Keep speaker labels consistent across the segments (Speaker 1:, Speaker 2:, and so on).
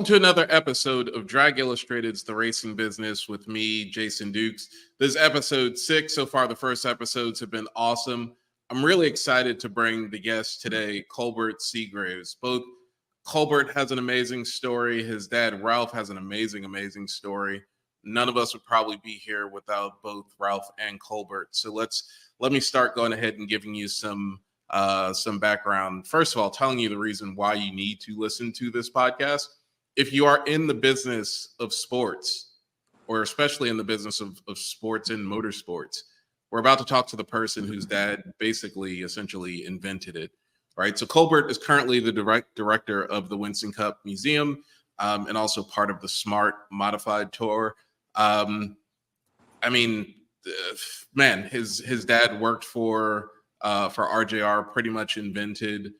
Speaker 1: Welcome to another episode of Drag Illustrated's The Racing Business with me, Jason Dukes. This is episode 6. So far, the first episodes have been awesome. I'm really excited to bring the guest today, Colbert Seagraves. Both Colbert has an amazing story. His dad, Ralph, has an amazing story. None of us would probably be here without both Ralph and Colbert. So let me start going ahead and giving you some background. First of all, telling you the reason why you need to listen to this podcast. If you are in the business of sports, or especially in the business of sports and motorsports, we're about to talk to the person whose dad essentially invented it, right? So Colbert is currently the director of the Winston Cup Museum and also part of the Smart Modified Tour. His dad worked for RJR, pretty much invented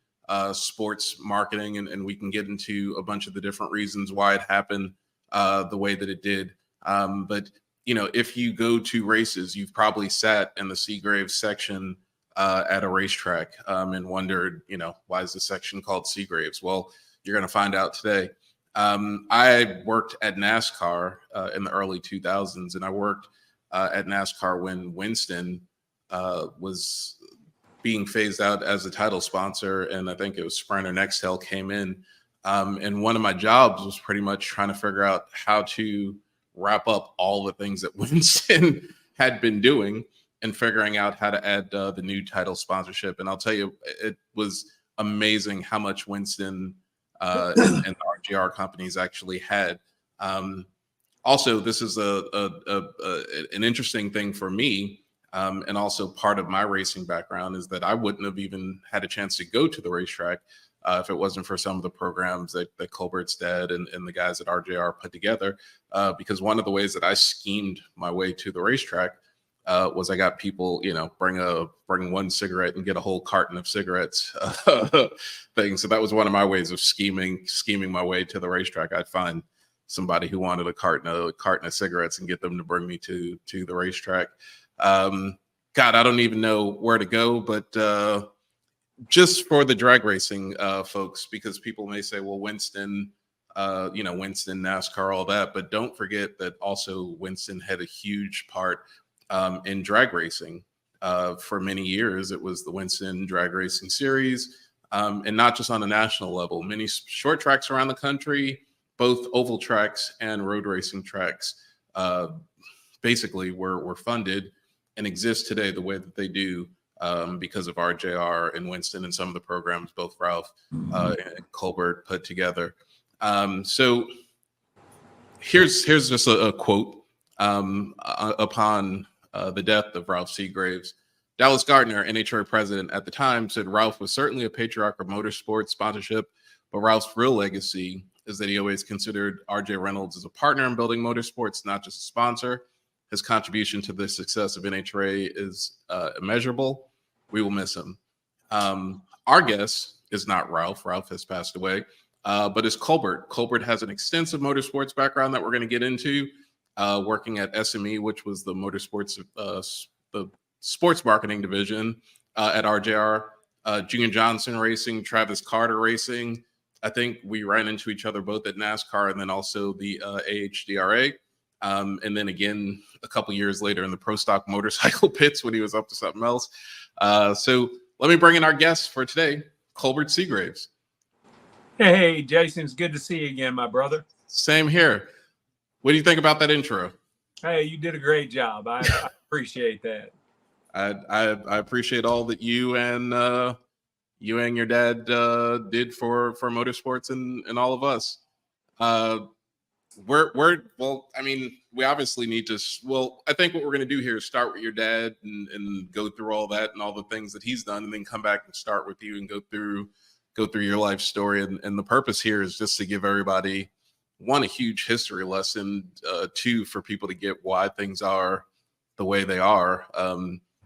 Speaker 1: sports marketing, and we can get into a bunch of the different reasons why it happened the way that it did. But if you go to races, you've probably sat in the Seagraves section at a racetrack and wondered, why is the section called Seagraves? Well, you're going to find out today. I worked at NASCAR in the early 2000s, and I worked at NASCAR when Winston was being phased out as a title sponsor, and I think it was Sprint or Nextel came in. And one of my jobs was pretty much trying to figure out how to wrap up all the things that Winston had been doing and figuring out how to add the new title sponsorship. And I'll tell you, it was amazing how much Winston and the RJR companies actually had. Also, this is an interesting thing for me. And also part of my racing background is that I wouldn't have even had a chance to go to the racetrack if it wasn't for some of the programs that Colbert's dad and the guys at RJR put together. Because one of the ways that I schemed my way to the racetrack was I got people, bring one cigarette and get a whole carton of cigarettes thing. So that was one of my ways of scheming my way to the racetrack. I'd find somebody who wanted a carton of cigarettes and get them to bring me to the racetrack. God, I don't even know where to go, but just for the drag racing folks, because people may say, well, Winston, Winston, NASCAR, all that, but don't forget that also Winston had a huge part in drag racing. For many years, it was the Winston Drag Racing Series, and not just on a national level. Many short tracks around the country, both oval tracks and road racing tracks, basically were funded and exist today the way that they do because of RJR and Winston and some of the programs both Ralph and Colbert put together. So here's just a quote upon the death of Ralph Seagraves. Dallas Gardner, NHRA president at the time, said Ralph was certainly a patriarch of motorsports sponsorship, but Ralph's real legacy is that he always considered RJ Reynolds as a partner in building motorsports, not just a sponsor. His contribution to the success of NHRA is immeasurable. We will miss him. Our guest is not Ralph. Ralph has passed away, but is Colbert. Colbert has an extensive motorsports background that we're going to get into, working at SME, which was the the sports marketing division at RJR, Junior Johnson Racing, Travis Carter Racing. I think we ran into each other both at NASCAR and then also the AHDRA. And then again, a couple years later in the Pro Stock motorcycle pits when he was up to something else. So let me bring in our guest for today, Colbert Seagraves.
Speaker 2: Hey, Jason, it's good to see you again, my brother.
Speaker 1: Same here. What do you think about that intro?
Speaker 2: Hey, you did a great job. I appreciate that.
Speaker 1: I appreciate all that you and your dad did for motorsports and all of us. We obviously need to. Well, I think what we're going to do here is start with your dad and go through all that and all the things that he's done, and then come back and start with you and go through your life story. And the purpose here is just to give everybody, one, a huge history lesson, two, for people to get why things are the way they are.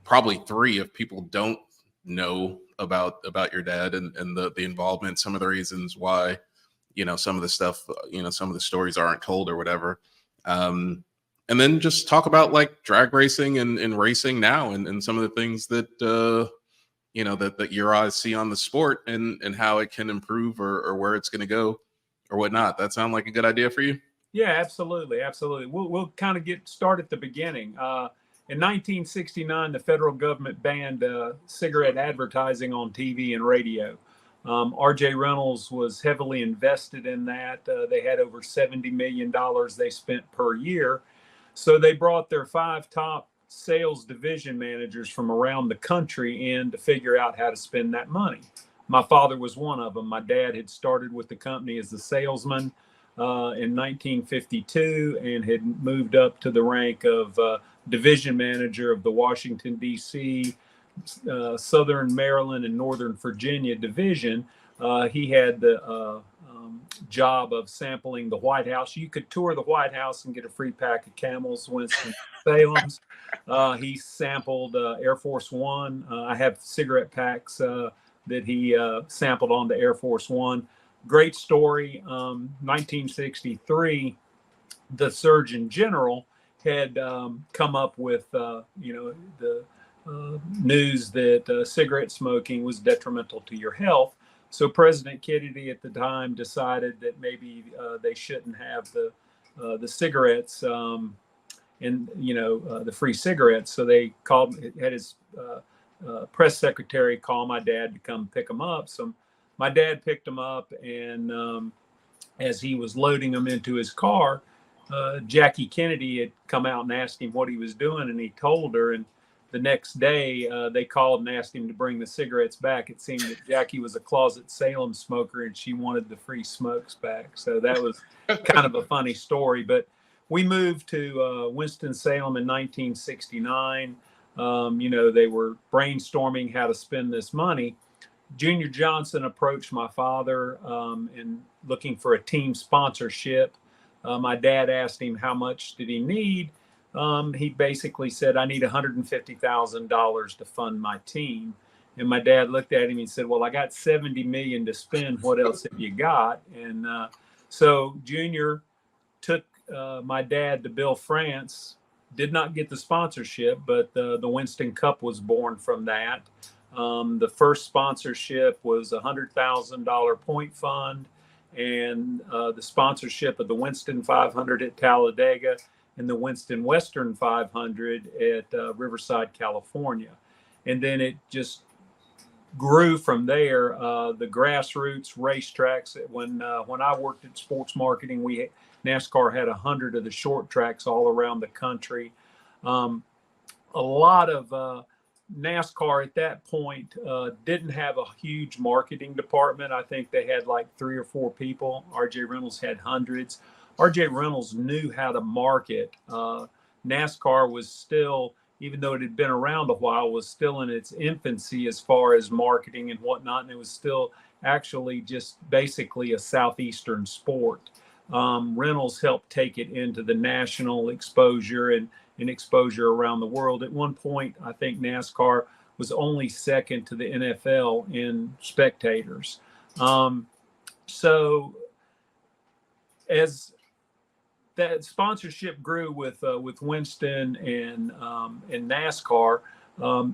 Speaker 1: Probably three, if people don't know about your dad and the involvement, some of the reasons why, some of the stuff, some of the stories aren't told or whatever. And then just talk about like drag racing and racing now and some of the things that, that your eyes see on the sport and how it can improve or where it's going to go or whatnot. That sound like a good idea for you?
Speaker 2: Yeah, absolutely. Absolutely. We'll kind of start at the beginning. In 1969, the federal government banned cigarette advertising on TV and radio. RJ Reynolds was heavily invested in that. They had over $70 million they spent per year. So they brought their 5 top sales division managers from around the country in to figure out how to spend that money. My father was one of them. My dad had started with the company as a salesman in 1952 and had moved up to the rank of division manager of the Washington, D.C., Southern Maryland, and Northern Virginia division. He had the job of sampling the White House. You could tour the White House and get a free pack of Camels, Winston-Salem's. He sampled Air Force One. I have cigarette packs that he sampled on the Air Force One. Great story. 1963, the Surgeon General had come up with, the news that cigarette smoking was detrimental to your health. So President Kennedy at the time decided that maybe they shouldn't have the cigarettes and the free cigarettes. So they had his press secretary call my dad to come pick them up. So my dad picked them up, and as he was loading them into his car, Jackie Kennedy had come out and asked him what he was doing, and he told her. And the next day, they called and asked him to bring the cigarettes back. It seemed that Jackie was a closet Salem smoker, and she wanted the free smokes back. So that was kind of a funny story. But we moved to Winston-Salem in 1969. They were brainstorming how to spend this money. Junior Johnson approached my father and looking for a team sponsorship. My dad asked him how much did he need. He basically said, I need $150,000 to fund my team. And my dad looked at him and said, well, I got $70 million to spend. What else have you got? And so Junior took my dad to Bill France, did not get the sponsorship, but the Winston Cup was born from that. The first sponsorship was a $100,000 point fund, and the sponsorship of the Winston 500 at Talladega and the Winston Western 500 at Riverside, California. And then it just grew from there. The grassroots racetracks. When I worked at sports marketing, NASCAR had 100 of the short tracks all around the country. A lot of NASCAR at that point didn't have a huge marketing department. I think they had like 3 or 4 people. RJ Reynolds had hundreds. RJ Reynolds knew how to market. NASCAR was still, even though it had been around a while, was still in its infancy as far as marketing and whatnot. And it was still actually just basically a Southeastern sport. Reynolds helped take it into the national exposure and exposure around the world. At one point, I think NASCAR was only second to the NFL in spectators. So as that sponsorship grew with Winston and NASCAR,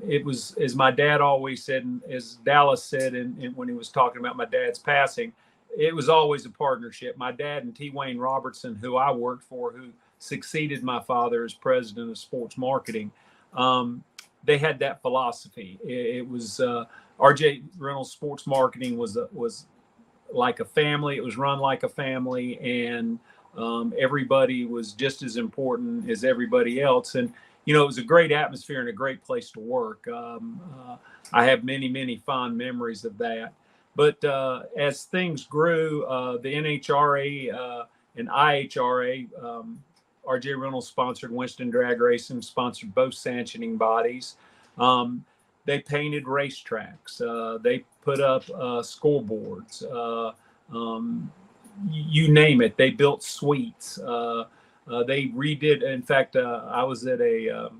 Speaker 2: it was, as my dad always said, and as Dallas said, and when he was talking about my dad's passing, it was always a partnership. My dad and T. Wayne Robertson, who I worked for, who succeeded my father as president of sports marketing, they had that philosophy. It was RJ Reynolds Sports Marketing was like a family. It was run like a family, and everybody was just as important as everybody else. And it was a great atmosphere and a great place to work. I have many, many fond memories of that. But as things grew, the NHRA and IHRA, RJ Reynolds sponsored Winston Drag Racing, sponsored both sanctioning bodies. They painted racetracks. They put up scoreboards. You name it. They built suites. They redid. In fact, I was at a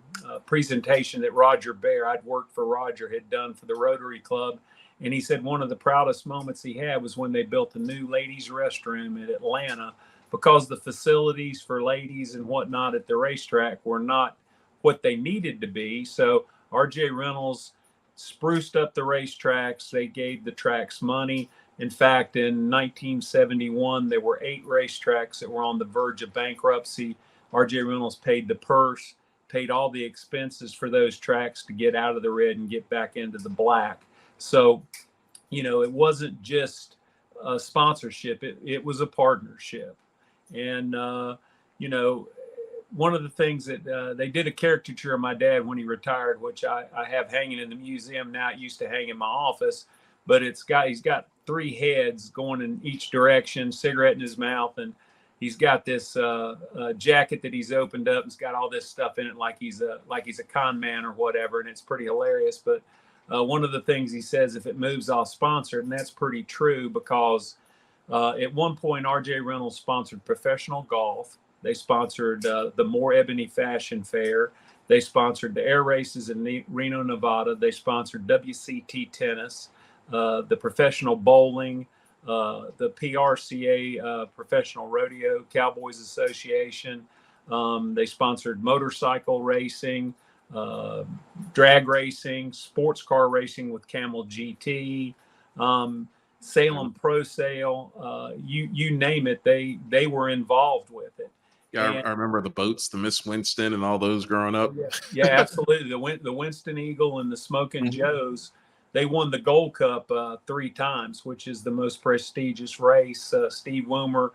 Speaker 2: presentation that Roger Bear, I'd worked for Roger, had done for the Rotary Club. And he said one of the proudest moments he had was when they built a new ladies' restroom at Atlanta, because the facilities for ladies and whatnot at the racetrack were not what they needed to be. So RJ Reynolds spruced up the racetracks. They gave the tracks money. In fact, in 1971, there were 8 racetracks that were on the verge of bankruptcy. R.J. Reynolds paid the purse, paid all the expenses for those tracks to get out of the red and get back into the black. So, it wasn't just a sponsorship, it was a partnership. And, one of the things that they did a caricature of my dad when he retired, which I have hanging in the museum now. It used to hang in my office, but he's got 3 heads going in each direction, cigarette in his mouth, and he's got this jacket that he's opened up. It's got all this stuff in it, like he's a con man or whatever, and it's pretty hilarious. But one of the things he says, if it moves, I'll sponsor it, and that's pretty true, because at one point, R.J. Reynolds sponsored professional golf. They sponsored the Moore Ebony Fashion Fair. They sponsored the air races in Reno, Nevada. They sponsored WCT tennis, the professional bowling, the PRCA Professional Rodeo Cowboys Association. They sponsored motorcycle racing, drag racing, sports car racing with Camel GT, Salem Pro Sale, you name it, they were involved with it.
Speaker 1: Yeah, I remember the boats, the Miss Winston, and all those growing up.
Speaker 2: Yeah, absolutely. The Winston Eagle and the Smoking Joes, they won the Gold Cup 3 times, which is the most prestigious race. Steve Woomer,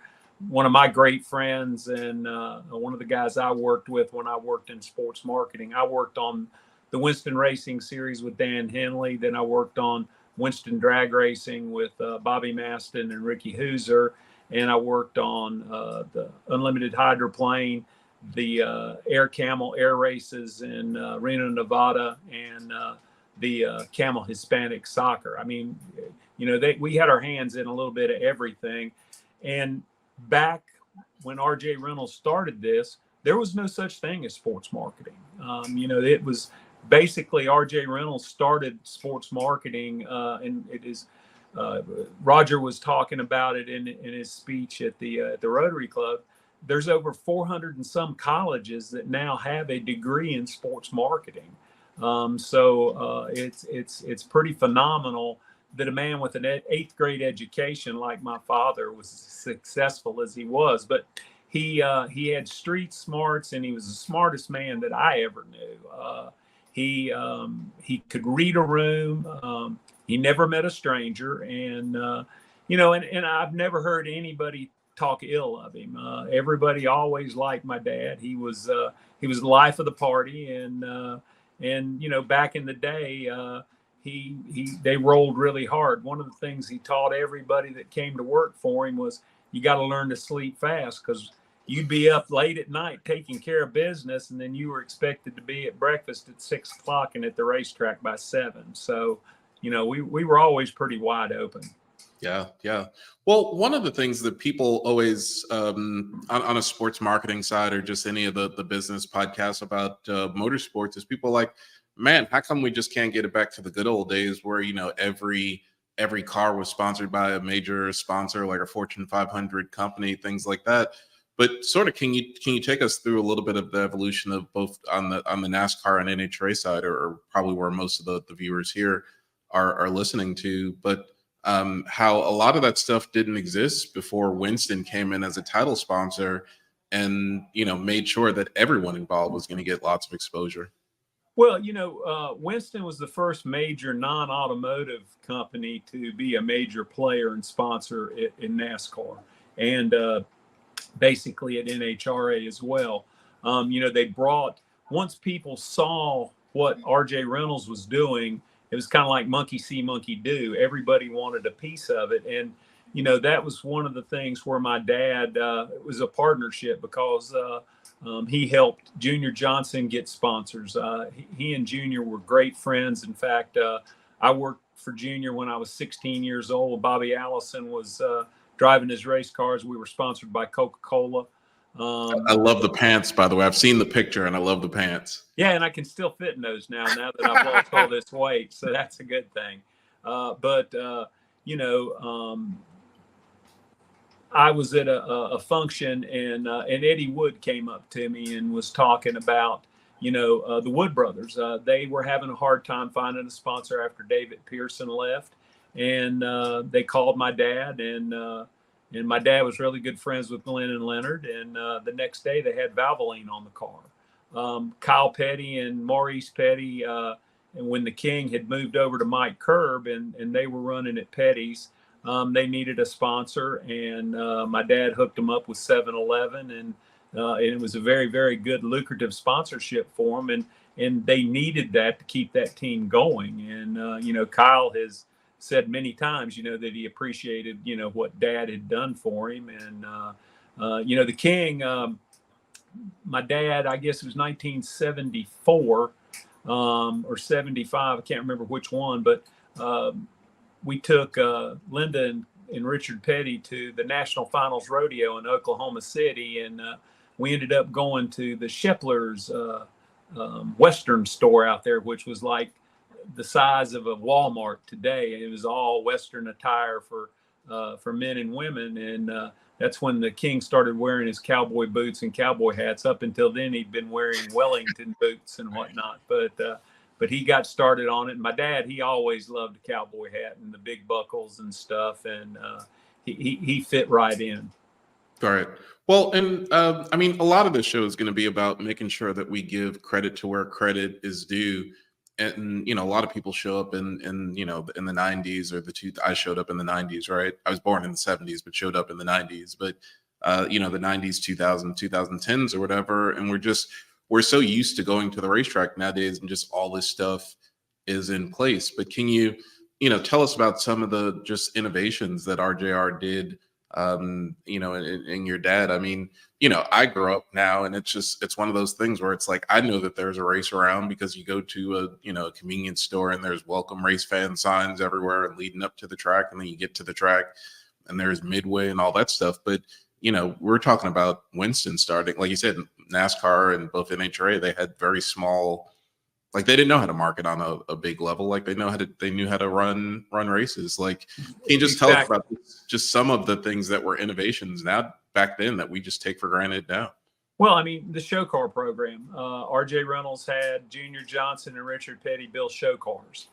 Speaker 2: one of my great friends, and one of the guys I worked with when I worked in sports marketing. I worked on the Winston Racing Series with Dan Henley. Then I worked on Winston Drag Racing with Bobby Maston and Ricky Hooser. And I worked on the Unlimited Hydroplane, the Air Camel Air Races in Reno, Nevada, and the Camel Hispanic Soccer. I mean, we had our hands in a little bit of everything. And back when R.J. Reynolds started this, there was no such thing as sports marketing. It was basically R.J. Reynolds started sports marketing, and it is. Roger was talking about it in his speech at the Rotary Club. There's over 400 and some colleges that now have a degree in sports marketing. So it's pretty phenomenal that a man with an 8th grade education like my father was successful as he was. But he had street smarts, and he was the smartest man that I ever knew. He could read a room. He never met a stranger, and and I've never heard anybody talk ill of him. Everybody always liked my dad. He was the life of the party, and back in the day, they rolled really hard. One of the things he taught everybody that came to work for him was, you got to learn to sleep fast, because you'd be up late at night taking care of business, and then you were expected to be at breakfast at 6 o'clock and at the racetrack by 7. So we were always pretty wide open.
Speaker 1: Yeah. Well, one of the things that people always on a sports marketing side, or just any of the business podcasts about motorsports, is people like, man, how come we just can't get it back to the good old days where every car was sponsored by a major sponsor, like a Fortune 500 company, things like that. But sort of, can you take us through a little bit of the evolution of both on the NASCAR and NHRA side, or probably where most of the viewers here are listening to, but how a lot of that stuff didn't exist before Winston came in as a title sponsor and made sure that everyone involved was going to get lots of exposure.
Speaker 2: Well, Winston was the first major non-automotive company to be a major player and sponsor in NASCAR, and basically at NHRA as well. They brought, once people saw what R.J. Reynolds was doing, it was kind of like monkey see, monkey do. Everybody wanted a piece of it. And, that was one of the things where my dad, it was a partnership, because he helped Junior Johnson get sponsors. He and Junior were great friends. In fact, I worked for Junior when I was 16 years old. Bobby Allison was driving his race cars. We were sponsored by Coca-Cola.
Speaker 1: I love the pants, by the way. I've seen the picture, and I love the pants.
Speaker 2: Yeah, and I can still fit in those now that I've lost all this weight, so that's a good thing. I was at a function, and Eddie Wood came up to me and was talking about, the Wood brothers. They were having a hard time finding a sponsor after David Pearson left, and they called my dad, and my dad was really good friends with Glenn and Leonard, and the next day they had Valvoline on the car. Kyle Petty and Maurice Petty, and when the King had moved over to Mike Curb, and they were running at Petty's, they needed a sponsor, and my dad hooked them up with 7-Eleven, and it was a very, very good, lucrative sponsorship for them, and they needed that to keep that team going. And Kyle has said many times, that he appreciated, what Dad had done for him, and the King. My dad, I guess it was 1974 or 75. I can't remember which one, but we took Linda and Richard Petty to the National Finals Rodeo in Oklahoma City, and we ended up going to the Shepler's Western store out there, which was like the size of a Walmart today. It was all Western attire for men and women, and that's when the King started wearing his cowboy boots and cowboy hats. Up until then, he'd been wearing Wellington boots and whatnot, but he got started on it. And my dad, he always loved the cowboy hat and the big buckles and stuff, and he fit right in.
Speaker 1: All right. Well, and I mean, a lot of this show is going to be about making sure that we give credit to where credit is due. And a lot of people show up in the 90s or I showed up in the 90s, right? I was born in the 70s, but showed up in the 90s. But the 90s, 2010s or whatever, and we're so used to going to the racetrack nowadays, and just all this stuff is in place. But can you tell us about some of the just innovations that RJR did? And your dad, I mean, I grew up now, and it's one of those things where it's like, I know that there's a race around because you go to a convenience store and there's welcome race fan signs everywhere and leading up to the track. And then you get to the track and there's Midway and all that stuff. But, we're talking about Winston starting, like you said, NASCAR and both NHRA, they had very small, like they didn't know how to market on a big level. Like they knew how to run races. Like, can you just tell us about just some of the things that were innovations back then that we just take for granted now?
Speaker 2: Well, I mean, the show car program, RJ Reynolds had Junior Johnson and Richard Petty build show cars.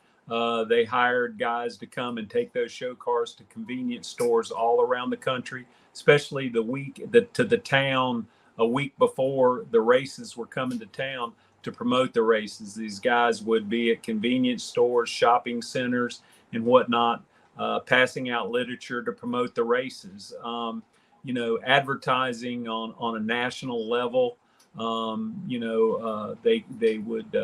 Speaker 2: They hired guys to come and take those show cars to convenience stores all around the country, especially to the town a week before the races were coming to town to promote the races. These guys would be at convenience stores, shopping centers, and whatnot, passing out literature to promote the races. Advertising on a national level. They would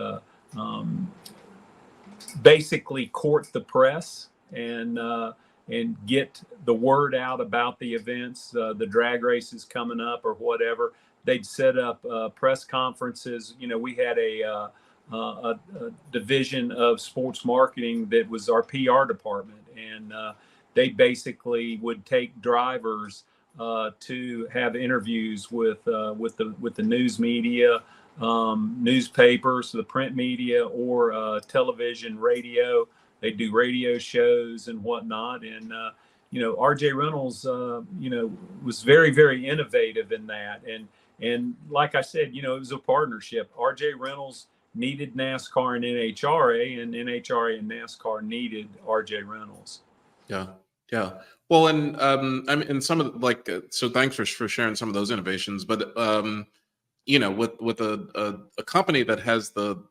Speaker 2: basically court the press and get the word out about the events, the drag races coming up or whatever. They'd set up press conferences. We had a division of sports marketing that was our PR department, and they basically would take drivers to have interviews with the news media, newspapers, the print media, or television, radio. They do radio shows and whatnot, and RJ Reynolds, was very, very innovative in that. And like I said, it was a partnership. RJ Reynolds needed NASCAR and NHRA, and NHRA and NASCAR needed RJ Reynolds.
Speaker 1: Yeah. Yeah. Well, and I mean, and some of so thanks for sharing some of those innovations. But with a company that has the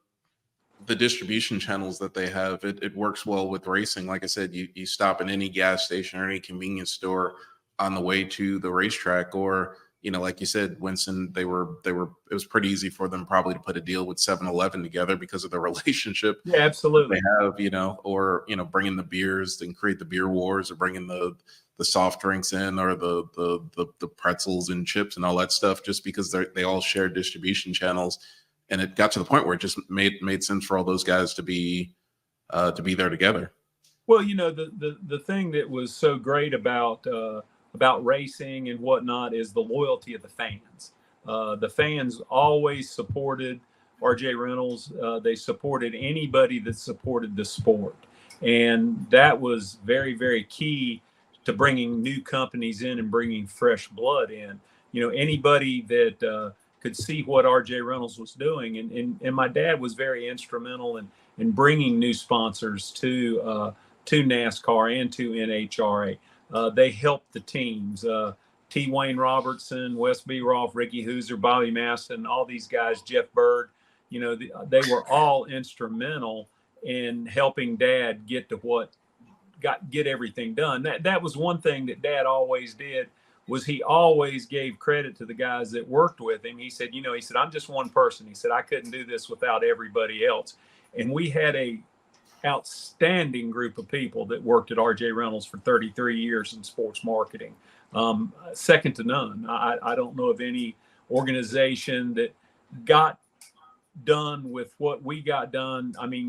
Speaker 1: distribution channels that they have, it works well with racing. Like I said, you stop in any gas station or any convenience store on the way to the racetrack, or like you said, Winston, it was pretty easy for them probably to put a deal with 7-Eleven together because of the relationship.
Speaker 2: Yeah, absolutely.
Speaker 1: They have, or bringing the beers and create the beer wars, or bringing the soft drinks in, or the pretzels and chips and all that stuff, just because they all share distribution channels. And it got to the point where it just made sense for all those guys to be there together.
Speaker 2: Well, the thing that was so great about racing and whatnot is the loyalty of the fans. The fans always supported RJ Reynolds. They supported anybody that supported the sport. And that was very, very key to bringing new companies in and bringing fresh blood in. Anybody that could see what RJ Reynolds was doing. And my dad was very instrumental in bringing new sponsors to to NASCAR and to NHRA. They helped the teams. T. Wayne Robertson, Wes B. Rolfe, Ricky Hooser, Bobby Maston, all these guys, Jeff Bird, they were all instrumental in helping Dad get to get everything done. That was one thing that Dad always did, was he always gave credit to the guys that worked with him. He said, I'm just one person. He said, I couldn't do this without everybody else. And we had a outstanding group of people that worked at RJ Reynolds for 33 years in sports marketing. Second to none. I don't know of any organization that got done with what we got done. I mean,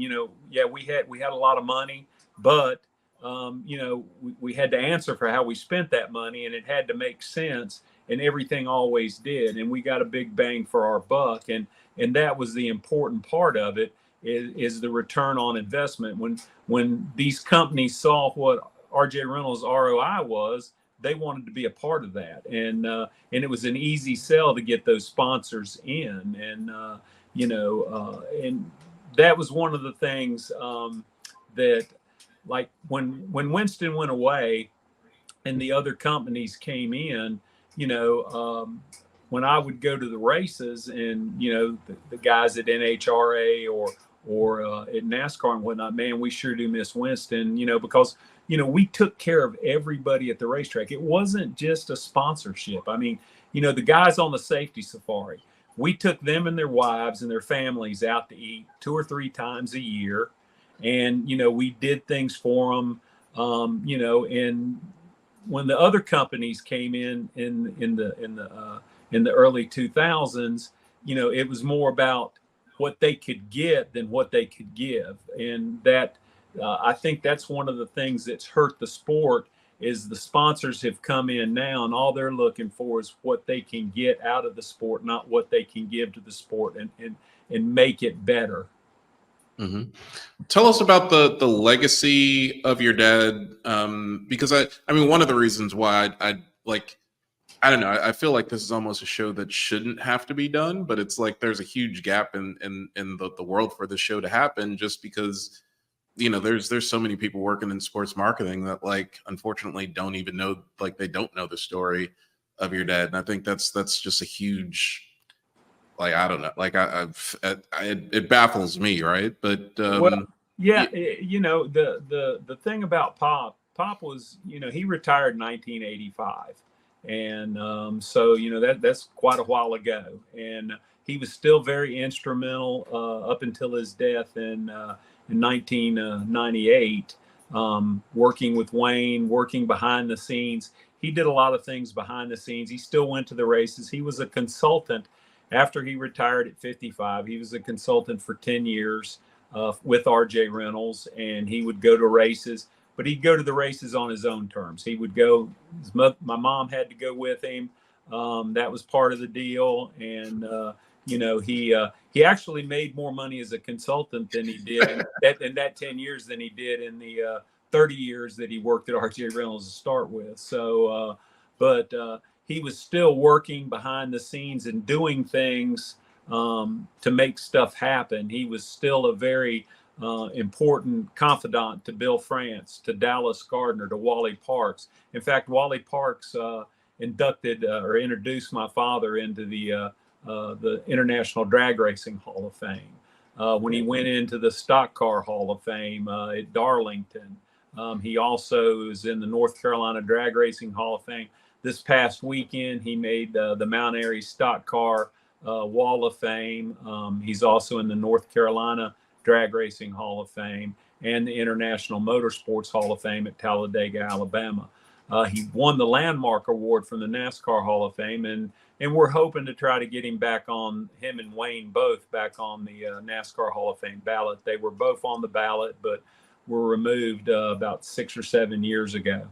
Speaker 2: we had a lot of money, but we had to answer for how we spent that money, and it had to make sense, and everything always did. And we got a big bang for our buck. And that was the important part of it, is the return on investment. When these companies saw what RJ Reynolds ROI was, they wanted to be a part of that. And it was an easy sell to get those sponsors in. And, and that was one of the things that, like when Winston went away and the other companies came in, when I would go to the races and, the guys at NHRA or at NASCAR and whatnot, man, we sure do miss Winston, because, we took care of everybody at the racetrack. It wasn't just a sponsorship. I mean, the guys on the safety safari, we took them and their wives and their families out to eat 2 or 3 times a year. And, we did things for them, and when the other companies came in the early 2000s, it was more about what they could get than what they could give. And that, I think that's one of the things that's hurt the sport, is the sponsors have come in now and all they're looking for is what they can get out of the sport, not what they can give to the sport and make it better.
Speaker 1: Mm-hmm. Tell us about the legacy of your dad, because I mean, one of the reasons why I don't know, I feel like this is almost a show that shouldn't have to be done, but it's like there's a huge gap in the world for this show to happen, just because there's so many people working in sports marketing that, like, unfortunately don't even know, like, they don't know the story of your dad. And I think that's just a huge, like, I don't know, like, it baffles me, right? But
Speaker 2: the thing about Pop was, he retired in 1985, and so that's quite a while ago, and he was still very instrumental up until his death in 1998, working with Wayne, working behind the scenes. He did a lot of things behind the scenes. He still went to the races. He was a consultant after he retired at 55. He was a consultant for 10 years with RJ Reynolds, and he would go to races, but he'd go to the races on his own terms. He would go, my mom had to go with him. That was part of the deal. And, he actually made more money as a consultant than he did in that 10 years than he did in the 30 years that he worked at RJ Reynolds to start with. So, but he was still working behind the scenes and doing things to make stuff happen. He was still a very important confidant to Bill France, to Dallas Gardner, to Wally Parks. In fact, Wally Parks inducted or introduced my father into the International Drag Racing Hall of Fame. When he went into the Stock Car Hall of Fame at Darlington, he also is in the North Carolina Drag Racing Hall of Fame. This past weekend, he made the Mount Airy Stock Car Wall of Fame. He's also in the North Carolina Drag Racing Hall of Fame and the International Motorsports Hall of Fame at Talladega, Alabama. He won the Landmark Award from the NASCAR Hall of Fame, and we're hoping to try to get him him and Wayne both back on the NASCAR Hall of Fame ballot. They were both on the ballot, but were removed about 6 or 7 years ago.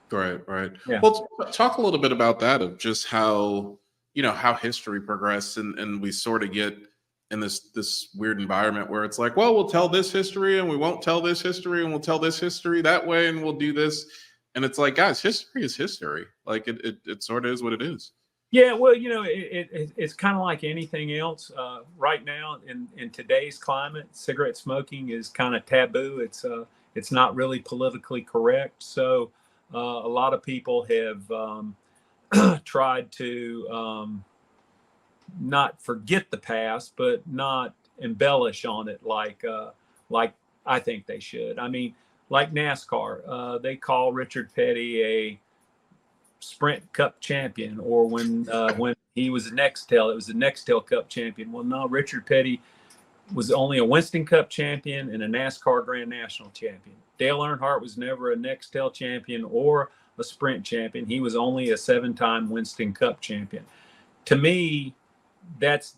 Speaker 1: Right.
Speaker 2: Yeah.
Speaker 1: Well, talk a little bit about that, of just how, how history progressed, and we sort of get in this weird environment where it's like, well, we'll tell this history and we won't tell this history, and we'll tell this history that way, and we'll do this. And it's like, guys, history is history. Like it sort of is what it is.
Speaker 2: Yeah, well, it's kind of like anything else. Right now, in today's climate, cigarette smoking is kind of taboo. It's not really politically correct. So a lot of people have tried to not forget the past, but not embellish on it like I think they should. I mean, like NASCAR, they call Richard Petty a Sprint Cup champion, or when he was a Nextel, it was a Nextel Cup champion. Well, no, Richard Petty was only a Winston Cup champion and a NASCAR Grand National champion. Dale Earnhardt was never a Nextel champion or a Sprint champion. He was only a 7-time Winston Cup champion. To me, that's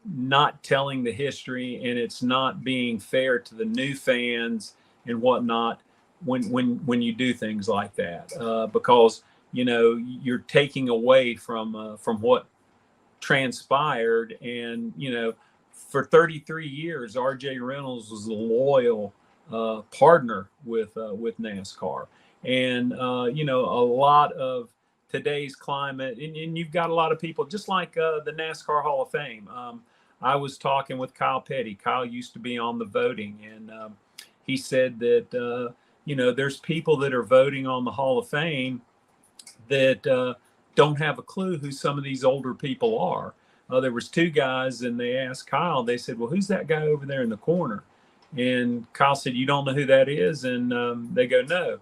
Speaker 2: not telling the history, and it's not being fair to the new fans and whatnot when you do things like that, because you're taking away from what transpired. And for 33 years, RJ Reynolds was a loyal partner with NASCAR. And a lot of today's climate, and you've got a lot of people just like the NASCAR Hall of Fame. I was talking with Kyle Petty. Kyle used to be on the voting, and he said that there's people that are voting on the Hall of Fame that don't have a clue who some of these older people are. There was 2 guys, and they asked Kyle, they said, well, who's that guy over there in the corner? And Kyle said, you don't know who that is? And they go, no,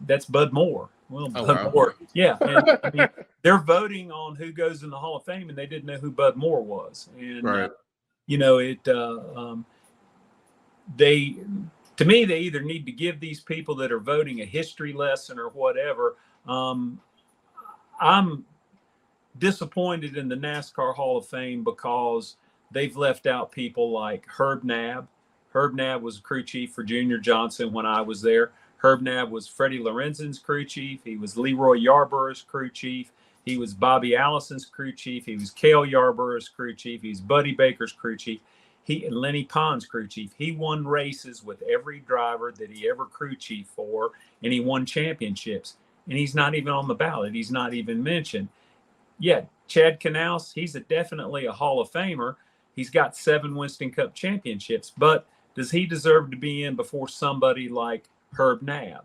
Speaker 2: that's Bud Moore. Well, Bud Moore. Yeah. And I mean, they're voting on who goes in the Hall of Fame, and they didn't know who Bud Moore was. And,
Speaker 1: right.
Speaker 2: To me, they either need to give these people that are voting a history lesson or whatever. I'm disappointed in the NASCAR Hall of Fame because they've left out people like Herb Nabb. Herb Nabb was crew chief for Junior Johnson when I was there. Herb Nabb was Freddie Lorenzen's crew chief. He was Leroy Yarborough's crew chief. He was Bobby Allison's crew chief. He was Cale Yarborough's crew chief. He's Buddy Baker's crew chief. And Lenny Pond's crew chief. He won races with every driver that he ever crew chief for, and he won championships. And he's not even on the ballot. He's not even mentioned. Yeah, Chad Knaus, he's definitely a Hall of Famer. He's got 7 Winston Cup championships, but does he deserve to be in before somebody like Herb Nabb?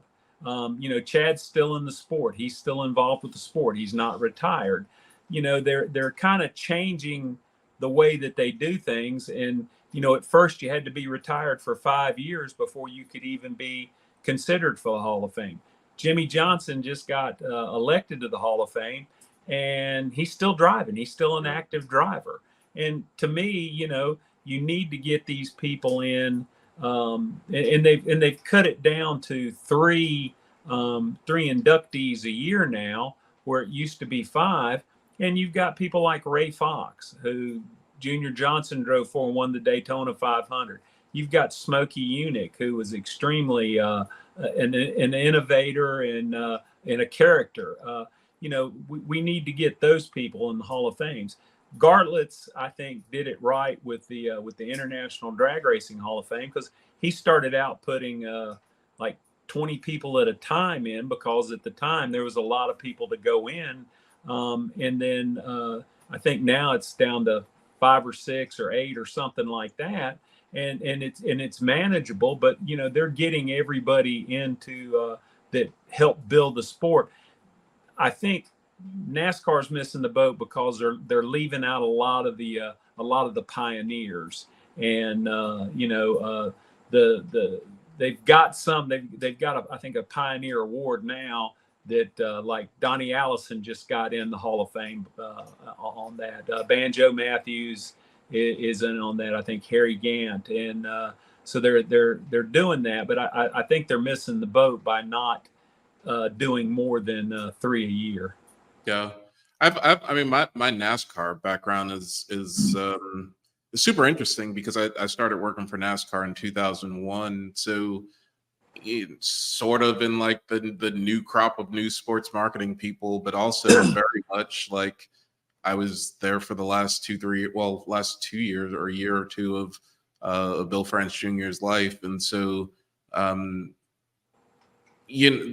Speaker 2: Chad's still in the sport. He's still involved with the sport. He's not retired. They're kind of changing the way that they do things. And, at first you had to be retired for 5 years before you could even be considered for the Hall of Fame. Jimmy Johnson just got elected to the Hall of Fame, and he's still driving. He's still an active driver. And to me, you need to get these people in, and they've cut it down to 3 inductees a year now, where it used to be 5. And you've got people like Ray Fox, who Junior Johnson drove for and won the Daytona 500. You've got Smokey Yunick, who was extremely an innovator and a character. We need to get those people in the Hall of Fames. Gartlett's, I think, did it right with the International Drag Racing Hall of Fame, because he started out putting like 20 people at a time in, because at the time there was a lot of people to go in. And then I think now it's down to 5 or 6 or 8 or something like that. And it's manageable, but they're getting everybody into that help build the sport. I think NASCAR's missing the boat because they're leaving out a lot of the pioneers, and they've got I think a pioneer award now that like Donnie Allison just got in the Hall of Fame on that. Banjo Matthews is in on that. I think Harry Gant, and so they're doing that, but I think they're missing the boat by not doing more than 3 a year.
Speaker 1: Yeah, I mean, my NASCAR background is super interesting because I started working for NASCAR in 2001, so it's sort of in like the new crop of new sports marketing people, but also very much like I was there for the last 2 years or a year or two of Bill France Jr.'s life, and so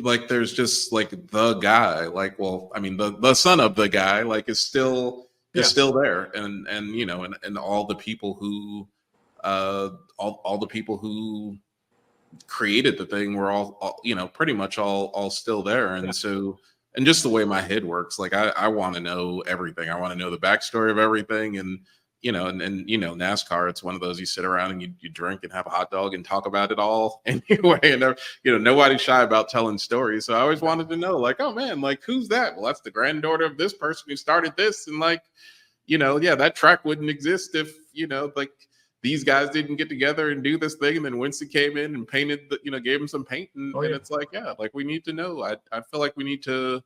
Speaker 1: like there's just like the guy, like, well, I mean the son of the guy, like is still there, and and all the people who all the people who created the thing were all you know, pretty much all still there. And so, and just the way my head works, like I want to know everything. I want to know the backstory of everything. And you know, and you know, NASCAR, it's one of those, you sit around and you drink and have a hot dog and talk about it all anyway. And you know, nobody's shy about telling stories. So I always wanted to know, like, oh man, like, who's that? Well, that's the granddaughter of this person who started this. And like, you know, yeah, that track wouldn't exist if, you know, like these guys didn't get together and do this thing. And then Winston came in and painted, you know, gave him some paint. And, and it's like, yeah, like we need to know. I feel like we need to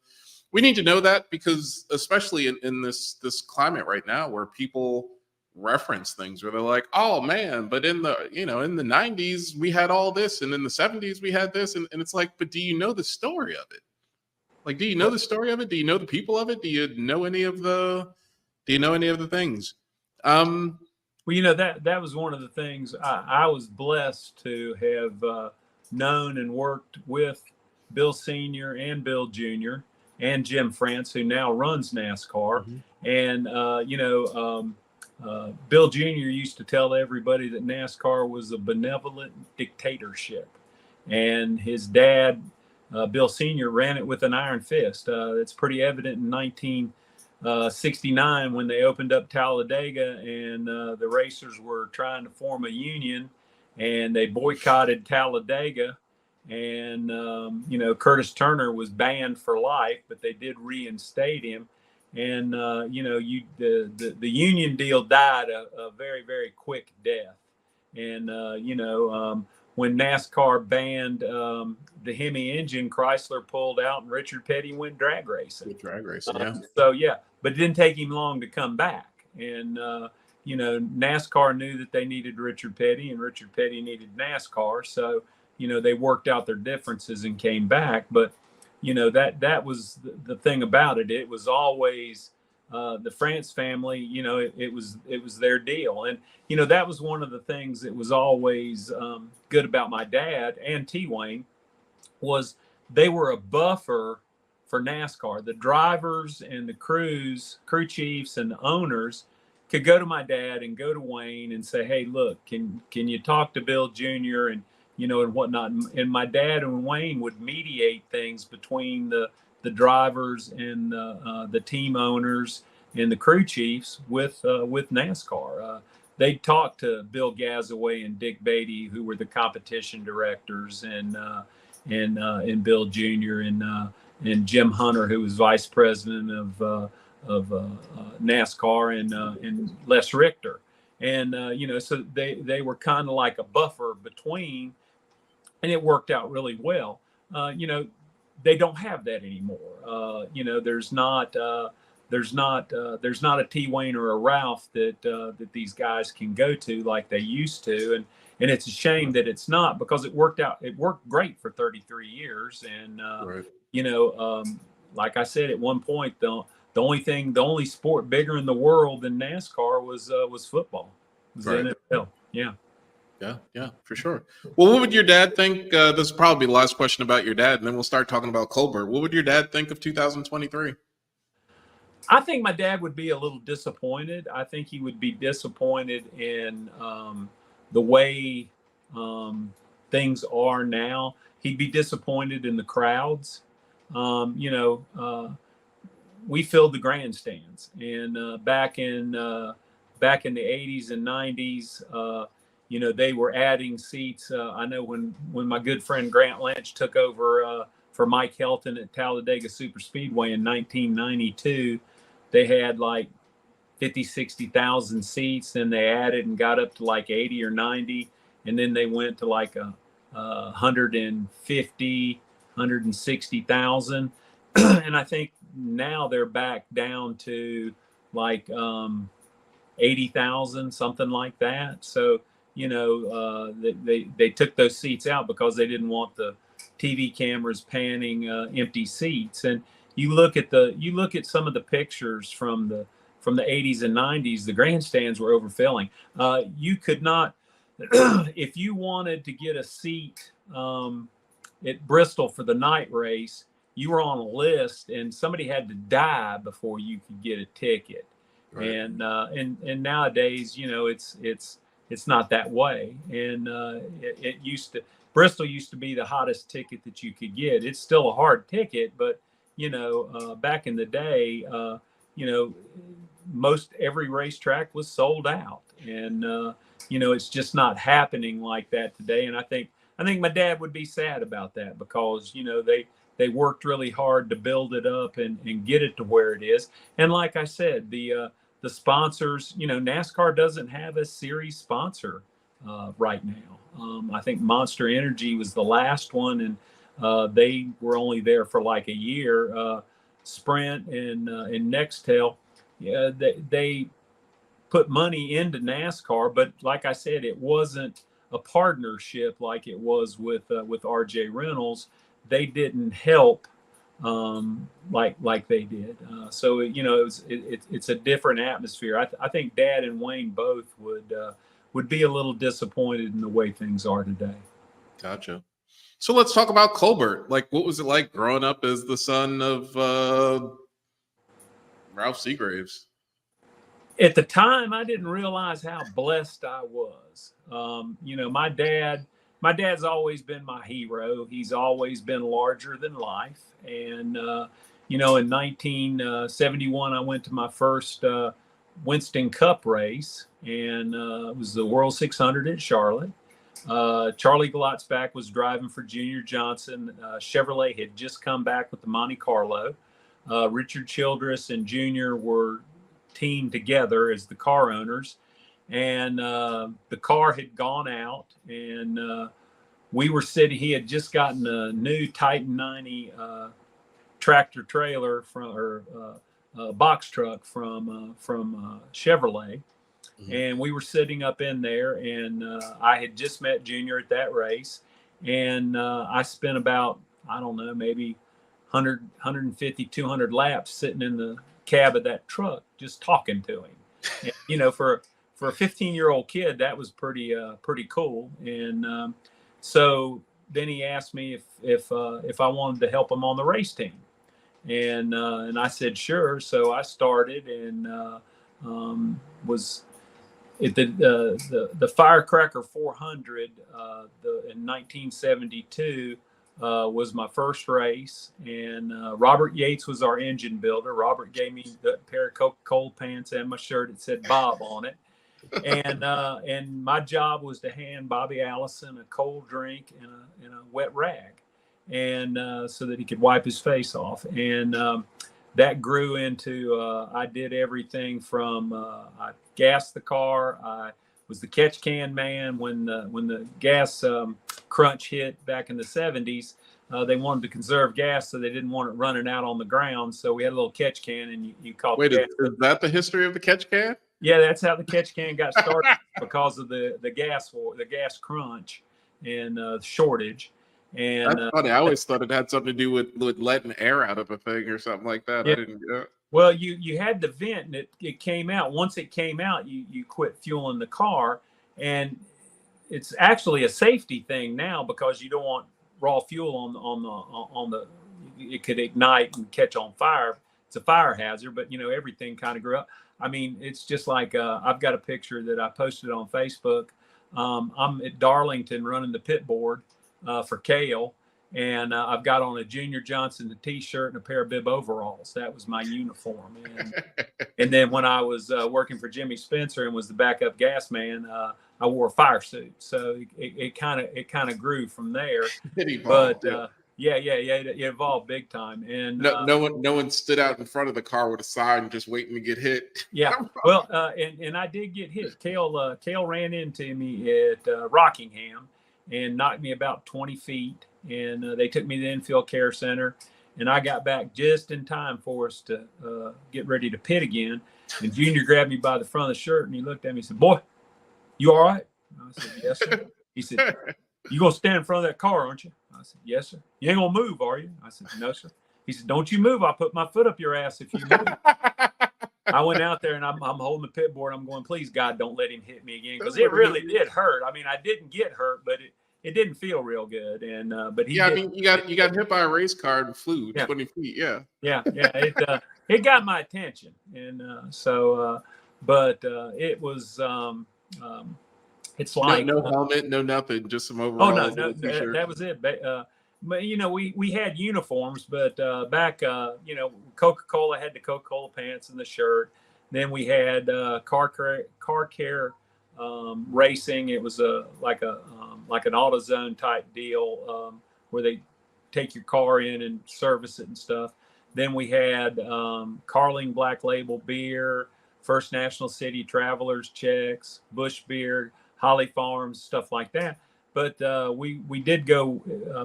Speaker 1: know that, because especially in this climate right now where people reference things where they're like, oh man, but in the, you know, in the 90s we had all this, and in the 70s we had this, and it's like, but do you know the story of it? Like, do you know the story of it? Do you know the people of it? Do you know any of the things?
Speaker 2: Well, you know, that was one of the things I was blessed to have known and worked with Bill Sr. and Bill Jr. and Jim France, who now runs NASCAR. And, you know, Bill Jr. used to tell everybody that NASCAR was a benevolent dictatorship. And his dad, Bill Sr., ran it with an iron fist. It's pretty evident in 1969 when they opened up Talladega, and the racers were trying to form a union, and they boycotted Talladega. And, you know, Curtis Turner was banned for life, but they did reinstate him. And, you know, the union deal died a very, very quick death. And, you know, when NASCAR banned the Hemi engine, Chrysler pulled out and Richard Petty went drag racing.
Speaker 1: Yeah.
Speaker 2: So, yeah, but it didn't take him long to come back. And, you know, NASCAR knew that they needed Richard Petty, and Richard Petty needed NASCAR. So, you know, they worked out their differences and came back. But, you know, that was the thing about it. It was always the France family, you know, it was their deal. And, you know, that was one of the things that was always good about my dad and T. Wayne, was they were a buffer for NASCAR. The drivers and the crew chiefs and the owners could go to my dad and go to Wayne and say, hey, look, can you talk to Bill Jr. and, you know, and whatnot. And my dad and Wayne would mediate things between the drivers and the team owners and the crew chiefs with NASCAR. They'd talk to Bill Gazaway and Dick Beatty, who were the competition directors, and Bill Jr. and Jim Hunter, who was vice president of NASCAR, and Les Richter. And, you know, so they were kind of like a buffer between, and it worked out really well. You know, they don't have that anymore. You know, there's not a T. Wayne or a Ralph that these guys can go to like they used to. And it's a shame that it's not, because it worked great for 33 years. And, you know, like I said, at one point, the only sport bigger in the world than NASCAR was football. It was the NFL. Yeah.
Speaker 1: Yeah, for sure. Well, what would your dad think? This is probably the last question about your dad, and then we'll start talking about Colbert. What would your dad think of 2023?
Speaker 2: I think my dad would be a little disappointed. I think he would be disappointed in the way things are now. He'd be disappointed in the crowds. You know, we filled the grandstands, and back in the 80s and 90s, you know, they were adding seats. I know when my good friend Grant Lynch took over for Mike Helton at Talladega Superspeedway in 1992, they had like 50, 60,000 seats. Then they added and got up to like 80 or 90. And then they went to like 150, 160,000. And I think now they're back down to like 80,000, something like that. So, you know, they took those seats out because they didn't want the TV cameras panning empty seats. And you look at some of the pictures from the 80s and 90s, the grandstands were overfilling. You could not, if you wanted to get a seat at Bristol for the night race, you were on a list, and somebody had to die before you could get a ticket. And nowadays, you know, it's it's not that way. And Bristol used to be the hottest ticket that you could get. It's still a hard ticket, but back in the day, most every racetrack was sold out, and it's just not happening like that today. And I think my dad would be sad about that, because they worked really hard to build it up and get it to where it is. And like I said, the sponsors, NASCAR doesn't have a series sponsor right now. I think Monster Energy was the last one, and they were only there for like a year. Sprint and Nextel, yeah, they put money into NASCAR, but like I said, it wasn't a partnership like it was with RJ Reynolds. They didn't help like they did. So it's a different atmosphere. I think Dad and Wayne both would be a little disappointed in the way things are today.
Speaker 1: Gotcha. So let's talk about Colbert. Like, what was it like growing up as the son of Ralph Seagraves?
Speaker 2: At the time, I didn't realize how blessed I was. My dad's always been my hero. He's always been larger than life. And, in 1971, I went to my first Winston Cup race, and it was the World 600 at Charlotte. Charlie Glotzback was driving for Junior Johnson. Chevrolet had just come back with the Monte Carlo. Richard Childress and Junior were teamed together as the car owners, and the car had gone out, and we were sitting. He had just gotten a new Titan 90 tractor trailer box truck from Chevrolet. And we were sitting up in there, and I had just met Junior at that race, and I spent about, I don't know, maybe 100, 150, 200 laps sitting in the cab of that truck just talking to him. And, for a 15-year-old kid, that was pretty cool. And so then he asked me if I wanted to help him on the race team, and I said sure. So I started and was at the Firecracker 400 in 1972 was my first race, and Robert Yates was our engine builder. Robert gave me the pair of Coca-Cola pants and my shirt that said Bob on it, and my job was to hand Bobby Allison a cold drink and a wet rag, and so that he could wipe his face off. And that grew into I did everything from I gassed the car. I was the catch can man when the gas crunch hit back in the 70s. They wanted to conserve gas, so they didn't want it running out on the ground. So we had a little catch can, and you caught.
Speaker 1: Wait, is that the history of the catch can?
Speaker 2: Yeah, that's how the catch can got started because of the gas crunch and shortage. And
Speaker 1: that's funny. I always thought it had something to do with letting air out of a thing or something like that.
Speaker 2: Yeah.
Speaker 1: I didn't.
Speaker 2: Well, you had the vent, and it came out. Once it came out, you quit fueling the car, and it's actually a safety thing now because you don't want raw fuel on the it could ignite and catch on fire. It's a fire hazard, but everything kind of grew up. I mean, it's just like I've got a picture that I posted on Facebook. I'm at Darlington running the pit board for Cale, and I've got on a Junior Johnson t-shirt and a pair of bib overalls. That was my uniform. And then when I was working for Jimmy Spencer and was the backup gas man, I wore a fire suit. So it kind of grew from there. But it evolved big time. And
Speaker 1: no one stood out in front of the car with a sign just waiting to get hit.
Speaker 2: Yeah. Well, and I did get hit. Cale ran into me at Rockingham and knocked me about 20 feet. And they took me to the infield care center, and I got back just in time for us to get ready to pit again. And Junior grabbed me by the front of the shirt, and he looked at me and said, "Boy, you all right?" And I said, "Yes, sir." He said, "You gonna stand in front of that car, aren't you?" I said, "Yes, sir." "You ain't gonna move, are you?" I said, "No, sir." He said, "Don't you move. I'll put my foot up your ass if you move." I went out there, and I'm holding the pit board. I'm going, "Please, God, don't let him hit me again," because it really did hurt. I mean, I didn't get hurt, but it didn't feel real good. And but he,
Speaker 1: I mean, you got hit by a race car and flew 20 feet. Yeah.
Speaker 2: It got my attention, and but it was It's like
Speaker 1: no helmet, no nothing, just some
Speaker 2: oh no,
Speaker 1: overalls
Speaker 2: no,
Speaker 1: and a t-shirt.
Speaker 2: that was it. But you know, we had uniforms, but back you know, Coca-Cola had the Coca-Cola pants and the shirt. Then we had car care racing. It was like an AutoZone type deal where they take your car in and service it and stuff. Then we had Carling Black Label beer, First National City Travelers checks, Bush beer, Holly Farms, stuff like that. But we did go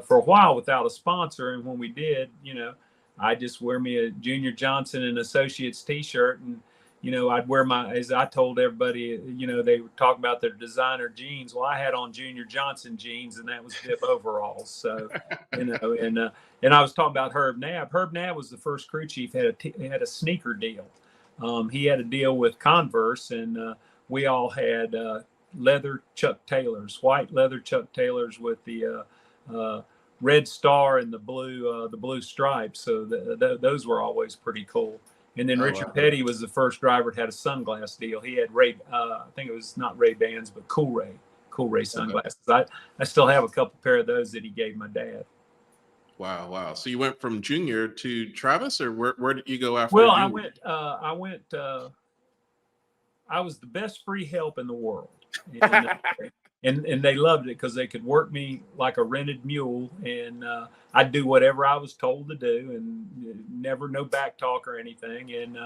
Speaker 2: for a while without a sponsor, and when we did, you know, I just wear me a Junior Johnson and Associates T-shirt, and you know, I'd wear my, as I told everybody, you know, they would talk about their designer jeans. Well, I had on Junior Johnson jeans, and that was Dip overalls. So, you know, and I was talking about Herb Nabb. Herb Nabb was the first crew chief, had a sneaker deal. He had a deal with Converse, and we all had leather Chuck Taylors, white leather Chuck Taylors with the red star and the blue stripes. So those were always pretty cool. And then Richard Petty was the first driver that had a sunglass deal. He had I think it was not Ray Bans, but Cool Ray sunglasses. I still have a couple pair of those that he gave my dad.
Speaker 1: Wow. So you went from Junior to Travis, or where did you go after?
Speaker 2: Well,
Speaker 1: Junior?
Speaker 2: I was the best free help in the world. And they loved it because they could work me like a rented mule, and I'd do whatever I was told to do, and never no back talk or anything. And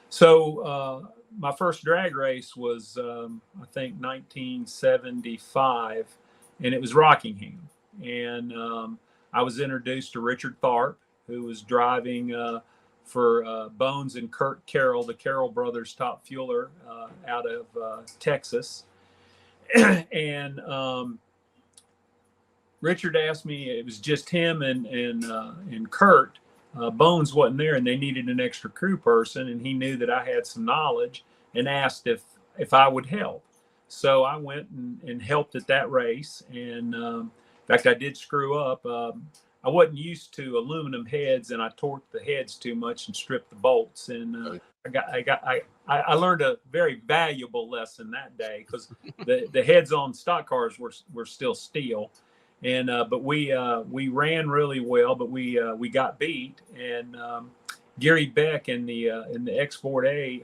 Speaker 2: so my first drag race was I think 1975, and it was Rockingham, and I was introduced to Richard Tharp, who was driving for Bones and Kurt Carroll, the Carroll brothers top fueler out of Texas. And Richard asked me, it was just him and Kurt. Bones wasn't there, and they needed an extra crew person, and he knew that I had some knowledge, and asked if I would help. So I went and helped at that race. And in fact, I did screw up. I wasn't used to aluminum heads, and I torqued the heads too much and stripped the bolts. And I learned a very valuable lesson that day, because the heads on stock cars were still steel, and but we ran really well, but we got beat. And Gary Beck in the Export A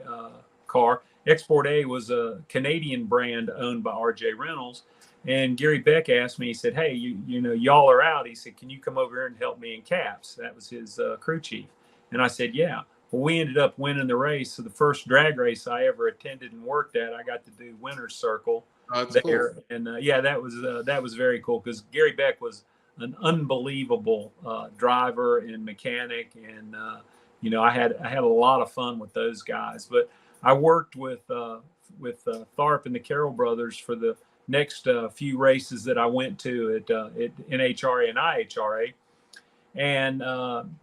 Speaker 2: car. Export A was a Canadian brand owned by RJ Reynolds. And Gary Beck asked me, he said, hey, you know, y'all are out. He said, can you come over here and help me in caps? That was his crew chief. And I said, yeah. Well, we ended up winning the race. So the first drag race I ever attended and worked at, I got to do winner's circle there. Cool. And yeah, that was very cool, because Gary Beck was an unbelievable driver and mechanic. And, you know, I had a lot of fun with those guys. But I worked with Tharp and the Carroll brothers for the next few races that I went to at NHRA and IHRA, and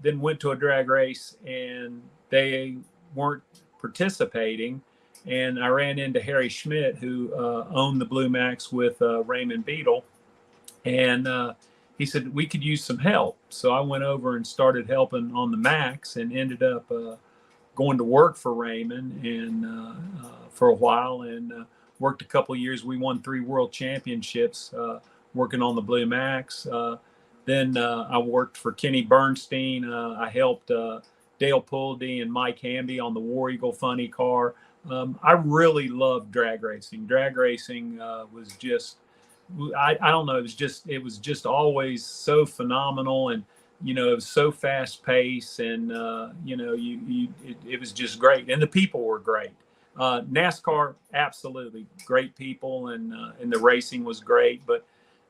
Speaker 2: then went to a drag race, and they weren't participating. And I ran into Harry Schmidt, who owned the Blue Max with Raymond Beadle, and he said we could use some help. So I went over and started helping on the Max, and ended up going to work for Raymond and for a while, and worked a couple of years. We won 3 world championships working on the Blue Max. Then I worked for Kenny Bernstein. I helped Dale Puldy and Mike Hamby on the War Eagle funny car. I really loved drag racing. Drag racing was just, I don't know, it was just always so phenomenal, and you know, it was so fast paced, and you know, it was just great, and the people were great. NASCAR, absolutely great people, and the racing was great, but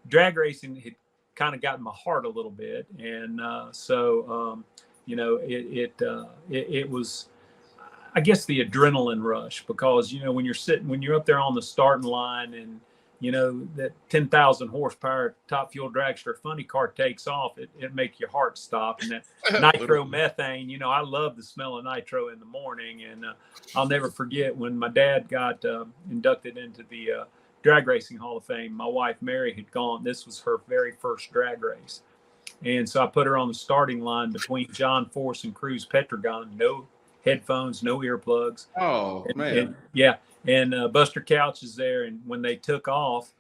Speaker 2: drag racing had kind of gotten my heart a little bit, and so you know, it was, I guess, the adrenaline rush, because you know, when you're up there on the starting line, and you know, that 10,000 horsepower top fuel dragster funny car takes off, it makes your heart stop. And that nitromethane, you know, I love the smell of nitro in the morning. And I'll never forget when my dad got inducted into the Drag Racing Hall of Fame. My wife, Mary, had gone. This was her very first drag race. And so I put her on the starting line between John Force and Cruz Petragon. No headphones, no earplugs.
Speaker 1: Oh, man.
Speaker 2: And, yeah. And Buster Couch is there, and when they took off,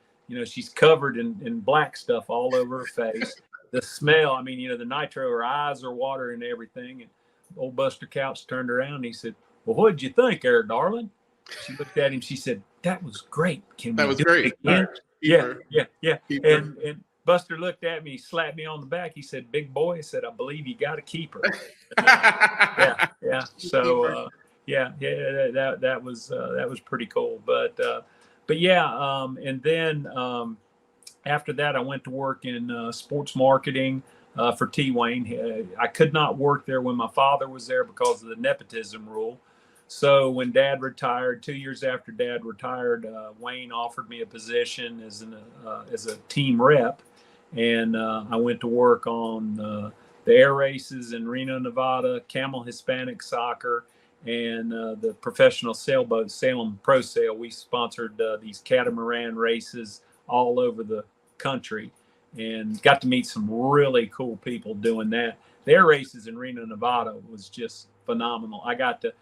Speaker 2: she's covered in black stuff all over her face. The smell, I mean, the nitro, her eyes are watering and everything. And old Buster Couch turned around and he said, "Well, what did you think there, darling?" She looked at him. She said, "That was great. Can we do it again?" Yeah. And Buster looked at me, he slapped me on the back. He said, "Big boy," he said, "I believe you got to keep her." Yeah. So, that was pretty cool. But yeah. And then after that, I went to work in sports marketing for T. Wayne. I could not work there when my father was there because of the nepotism rule. So when Dad retired, 2 years after Dad retired, Wayne offered me a position as a team rep, and I went to work on the air races in Reno, Nevada, Camel Hispanic Soccer, and the professional sailboat Salem Pro Sail. We sponsored these catamaran races all over the country, and got to meet some really cool people doing that. The air races in Reno, Nevada was just phenomenal. I got to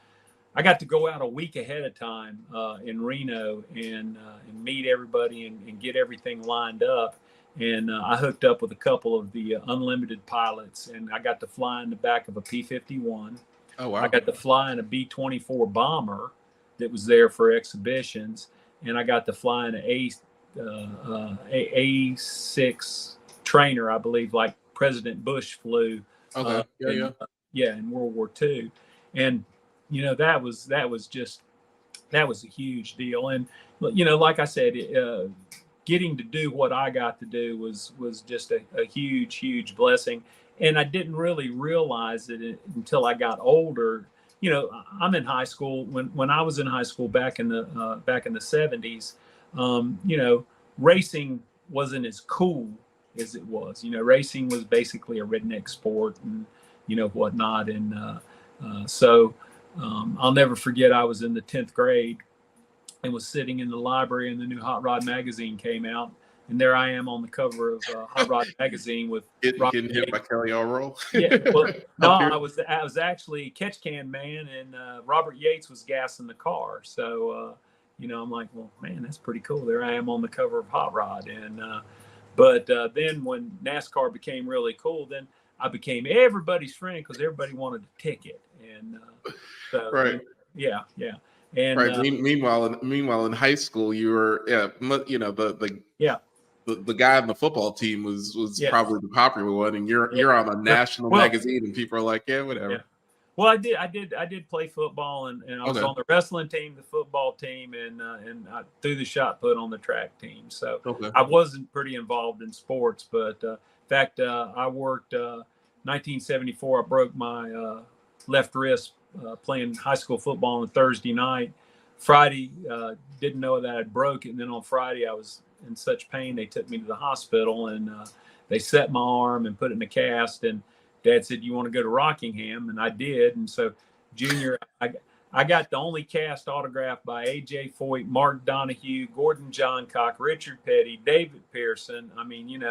Speaker 2: go out a week ahead of time in Reno and meet everybody and get everything lined up. And I hooked up with a couple of the unlimited pilots, and I got to fly in the back of a P-51.
Speaker 1: Oh, wow.
Speaker 2: I got to fly in a B-24 bomber that was there for exhibitions, and I got to fly in an A6 trainer, I believe, like President Bush flew.
Speaker 1: Okay.
Speaker 2: In World War II. And that was a huge deal. And like I said, getting to do what I got to do was just a huge blessing. And I didn't really realize it until I got older. I'm in high school. When I was in high school back in the 70s, racing wasn't as cool as it was. Racing was basically a redneck sport and whatnot. And so I'll never forget, I was in the 10th grade and was sitting in the library, and the new Hot Rod magazine came out. And there I am on the cover of Hot Rod magazine with
Speaker 1: getting hit by Kelly Allroll.
Speaker 2: Yeah, well, no, I was actually Catch Can Man, and Robert Yates was gassing the car. So I'm like, well, man, that's pretty cool. There I am on the cover of Hot Rod. And but then when NASCAR became really cool, then I became everybody's friend because everybody wanted a ticket. And so
Speaker 1: right,
Speaker 2: yeah. And
Speaker 1: right. Meanwhile, in high school, you were the guy on the football team was probably the popular one, and you're on a national magazine, and people are like, yeah, whatever.
Speaker 2: Yeah. Well, I did play football, and I was on the wrestling team, the football team, and I threw the shot put on the track team. So I wasn't pretty involved in sports, but in fact, I worked 1974. I broke my left wrist playing high school football on a Thursday night. Friday, didn't know that I'd broke it, and then on Friday I was in such pain they took me to the hospital, and they set my arm and put it in a cast. And Dad said, "You want to go to Rockingham?" And I did. And so Junior, I got the only cast autographed by A.J. Foyt, Mark Donahue, Gordon Johncock, Richard Petty, David Pearson. I mean,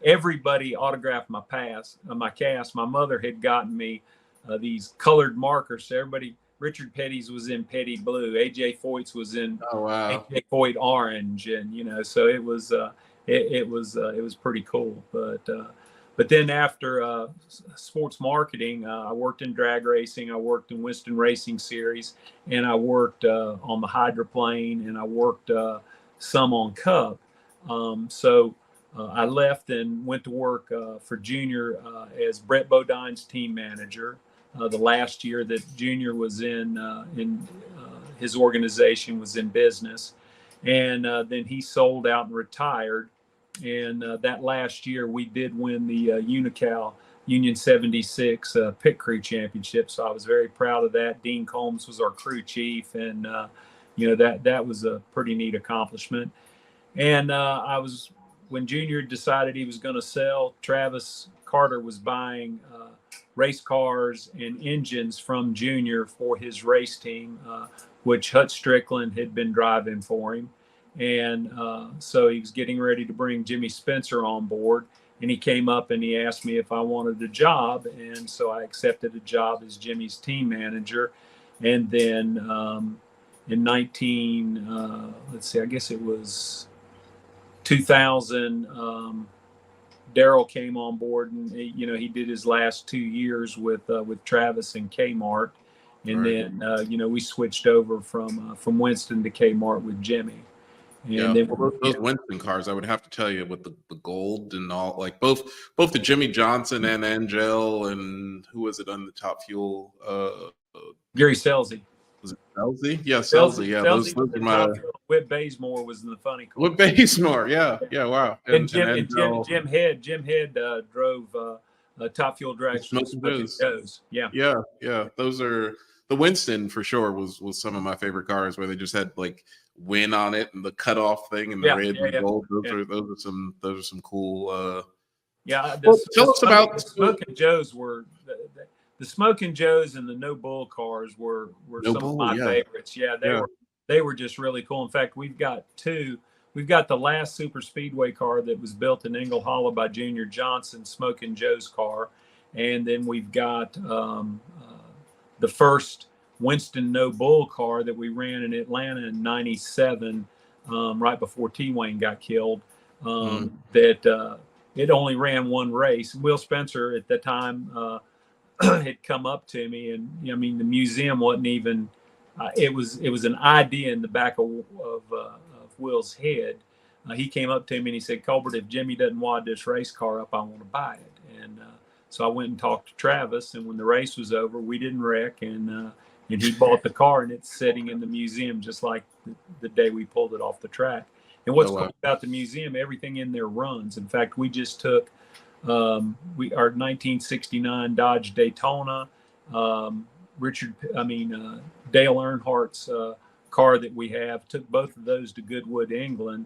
Speaker 2: everybody autographed my cast. My mother had gotten me these colored markers. So everybody, Richard Petty's was in Petty blue, AJ Foyt's was in AJ Foyt orange, and so it was pretty cool. But then after sports marketing, I worked in drag racing, I worked in Winston Racing Series, and I worked on the hydroplane, and I worked some on Cup. So I left and went to work for Junior as Brett Bodine's team manager. The last year that Junior was in his organization was in business, and then he sold out and retired. And that last year we did win the Unical Union 76 Pit Crew Championship, so I was very proud of that. Dean Combs was our crew chief, and that was a pretty neat accomplishment. And when Junior decided he was going to sell, Travis Carter was buying race cars and engines from Junior for his race team, which Hut Strickland had been driving for him. And so he was getting ready to bring Jimmy Spencer on board. And he came up and he asked me if I wanted a job. And so I accepted a job as Jimmy's team manager. And then in 19, let's see, I guess it was 2000. Daryl came on board, and he did his last 2 years with Travis and Kmart, and
Speaker 1: Right.
Speaker 2: then we switched over from Winston to Kmart with Jimmy. And
Speaker 1: Yeah,
Speaker 2: then,
Speaker 1: well, those Winston cars, I would have to tell you, with the gold and all, like both the Jimmy Johnson and Angel, and who was it on the Top Fuel?
Speaker 2: Gary Selsey.
Speaker 1: Was it Selzy? Yeah, Selzy. Yeah, those are my.
Speaker 2: Whit Bazemore was in the funny car.
Speaker 1: Whit Bazemore, yeah, wow.
Speaker 2: And Jim Head drove Top Fuel Dragster Smoking Joe's.
Speaker 1: Yeah. Those are the Winston for sure was some of my favorite cars, where they just had like Win on it and the cutoff thing and the red and gold. Those are some cool. Tell us about
Speaker 2: Smoking Joe's. Were the Smoking Joe's and the No Bull cars were some of my favorites. Yeah, they were just really cool. In fact, we've got two. We've got the last super speedway car that was built in Ingle Hollow by Junior Johnson, Smoking Joe's car. And then we've got the first Winston No Bull car that we ran in Atlanta in '97, right before T-Wayne got killed. That it only ran one race. Will Spencer at the time had come up to me, and I mean, the museum wasn't even. It was an idea in the back of Will's head. He came up to me and he said, "Colbert, if Jimmy doesn't wad this race car up, I want to buy it." And so I went and talked to Travis, and when the race was over, we didn't wreck, and he bought the car, and it's sitting in the museum just like the day we pulled it off the track. And what's cool about the museum, everything in there runs. In fact, we just took our 1969 Dodge Daytona, Dale Earnhardt's car that we have, took both of those to Goodwood, England,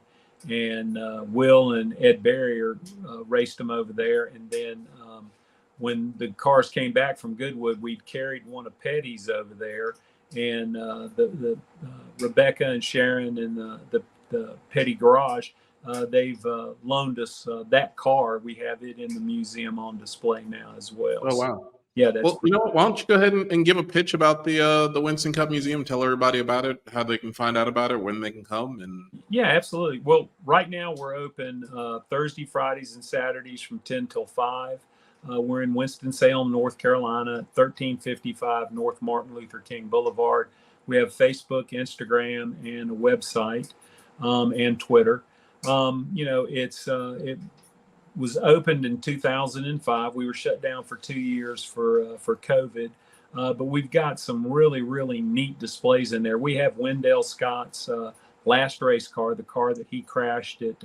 Speaker 2: and Will and Ed Barrier raced them over there. And then when the cars came back from Goodwood, we carried one of Petty's over there, and the Rebecca and Sharon and the Petty Garage, they've loaned us that car. We have it in the museum on display now as well.
Speaker 1: Oh, wow.
Speaker 2: Yeah, that's
Speaker 1: well, why don't you go ahead and give a pitch about the Winston Cup Museum? Tell everybody about it, how they can find out about it, when they can come. And
Speaker 2: yeah, absolutely. Well, right now we're open Thursday, Fridays, and Saturdays from 10 till 5. We're in Winston-Salem, North Carolina, 1355 North Martin Luther King Boulevard. We have Facebook, Instagram, and a website, and Twitter. It was opened in 2005. We were shut down for 2 years for COVID, but we've got some really, really neat displays in there. We have Wendell Scott's last race car, the car that he crashed at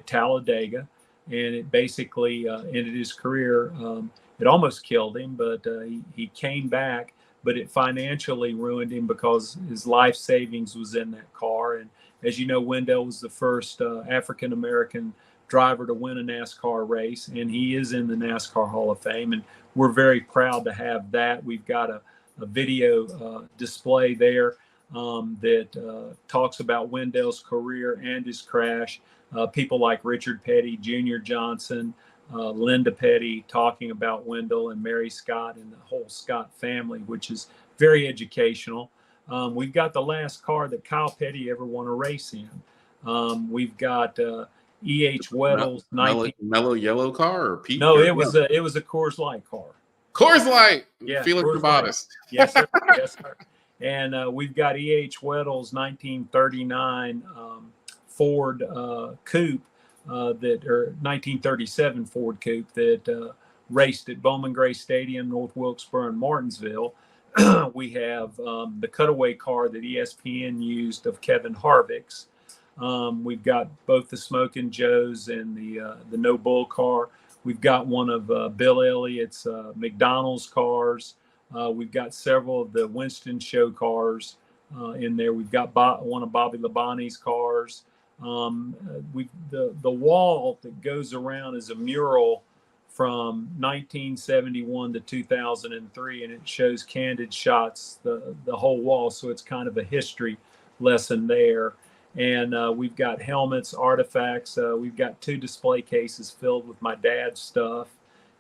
Speaker 2: Talladega, and it basically ended his career. It almost killed him, but he came back, but it financially ruined him because his life savings was in that car. And as you know, Wendell was the first African-American driver to win a NASCAR race, and he is in the NASCAR Hall of Fame, and we're very proud to have that. We've got a video display there that talks about Wendell's career and his crash. People like Richard Petty, Junior Johnson, Linda Petty talking about Wendell, and Mary Scott and the whole Scott family, which is very educational. We've got the last car that Kyle Petty ever won a race in. We've got E.H. Weddle's
Speaker 1: mellow yellow car or peach?
Speaker 2: No, it was a Coors Light car.
Speaker 1: Coors Light,
Speaker 2: yeah,
Speaker 1: Felix Sabatis.
Speaker 2: Yes, sir. Yes, sir. And we've got E.H. Weddle's 1939 Ford Coupe, or 1937 Ford Coupe that raced at Bowman Gray Stadium, North Wilkesboro, and Martinsville. We have the cutaway car that ESPN used of Kevin Harvick's. We've got both the Smoking Joe's and the No Bull car. We've got one of Bill Elliott's McDonald's cars. We've got several of the Winston Show cars in there. We've got one of Bobby Labonte's cars. The wall that goes around is a mural from 1971 to 2003, and it shows candid shots the whole wall. So it's kind of a history lesson there. And we've got helmets, artifacts. We've got 2 display cases filled with my dad's stuff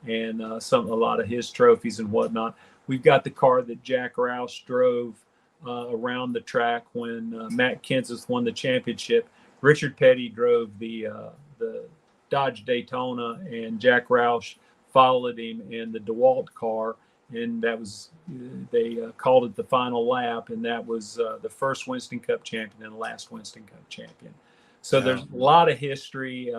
Speaker 2: and a lot of his trophies and whatnot. We've got the car that Jack Roush drove around the track when Matt Kenseth won the championship. Richard Petty drove the Dodge Daytona, and Jack Roush followed him in the DeWalt car, and that was they called it the final lap, and that was the first Winston Cup champion and the last Winston Cup champion. So there's a lot of history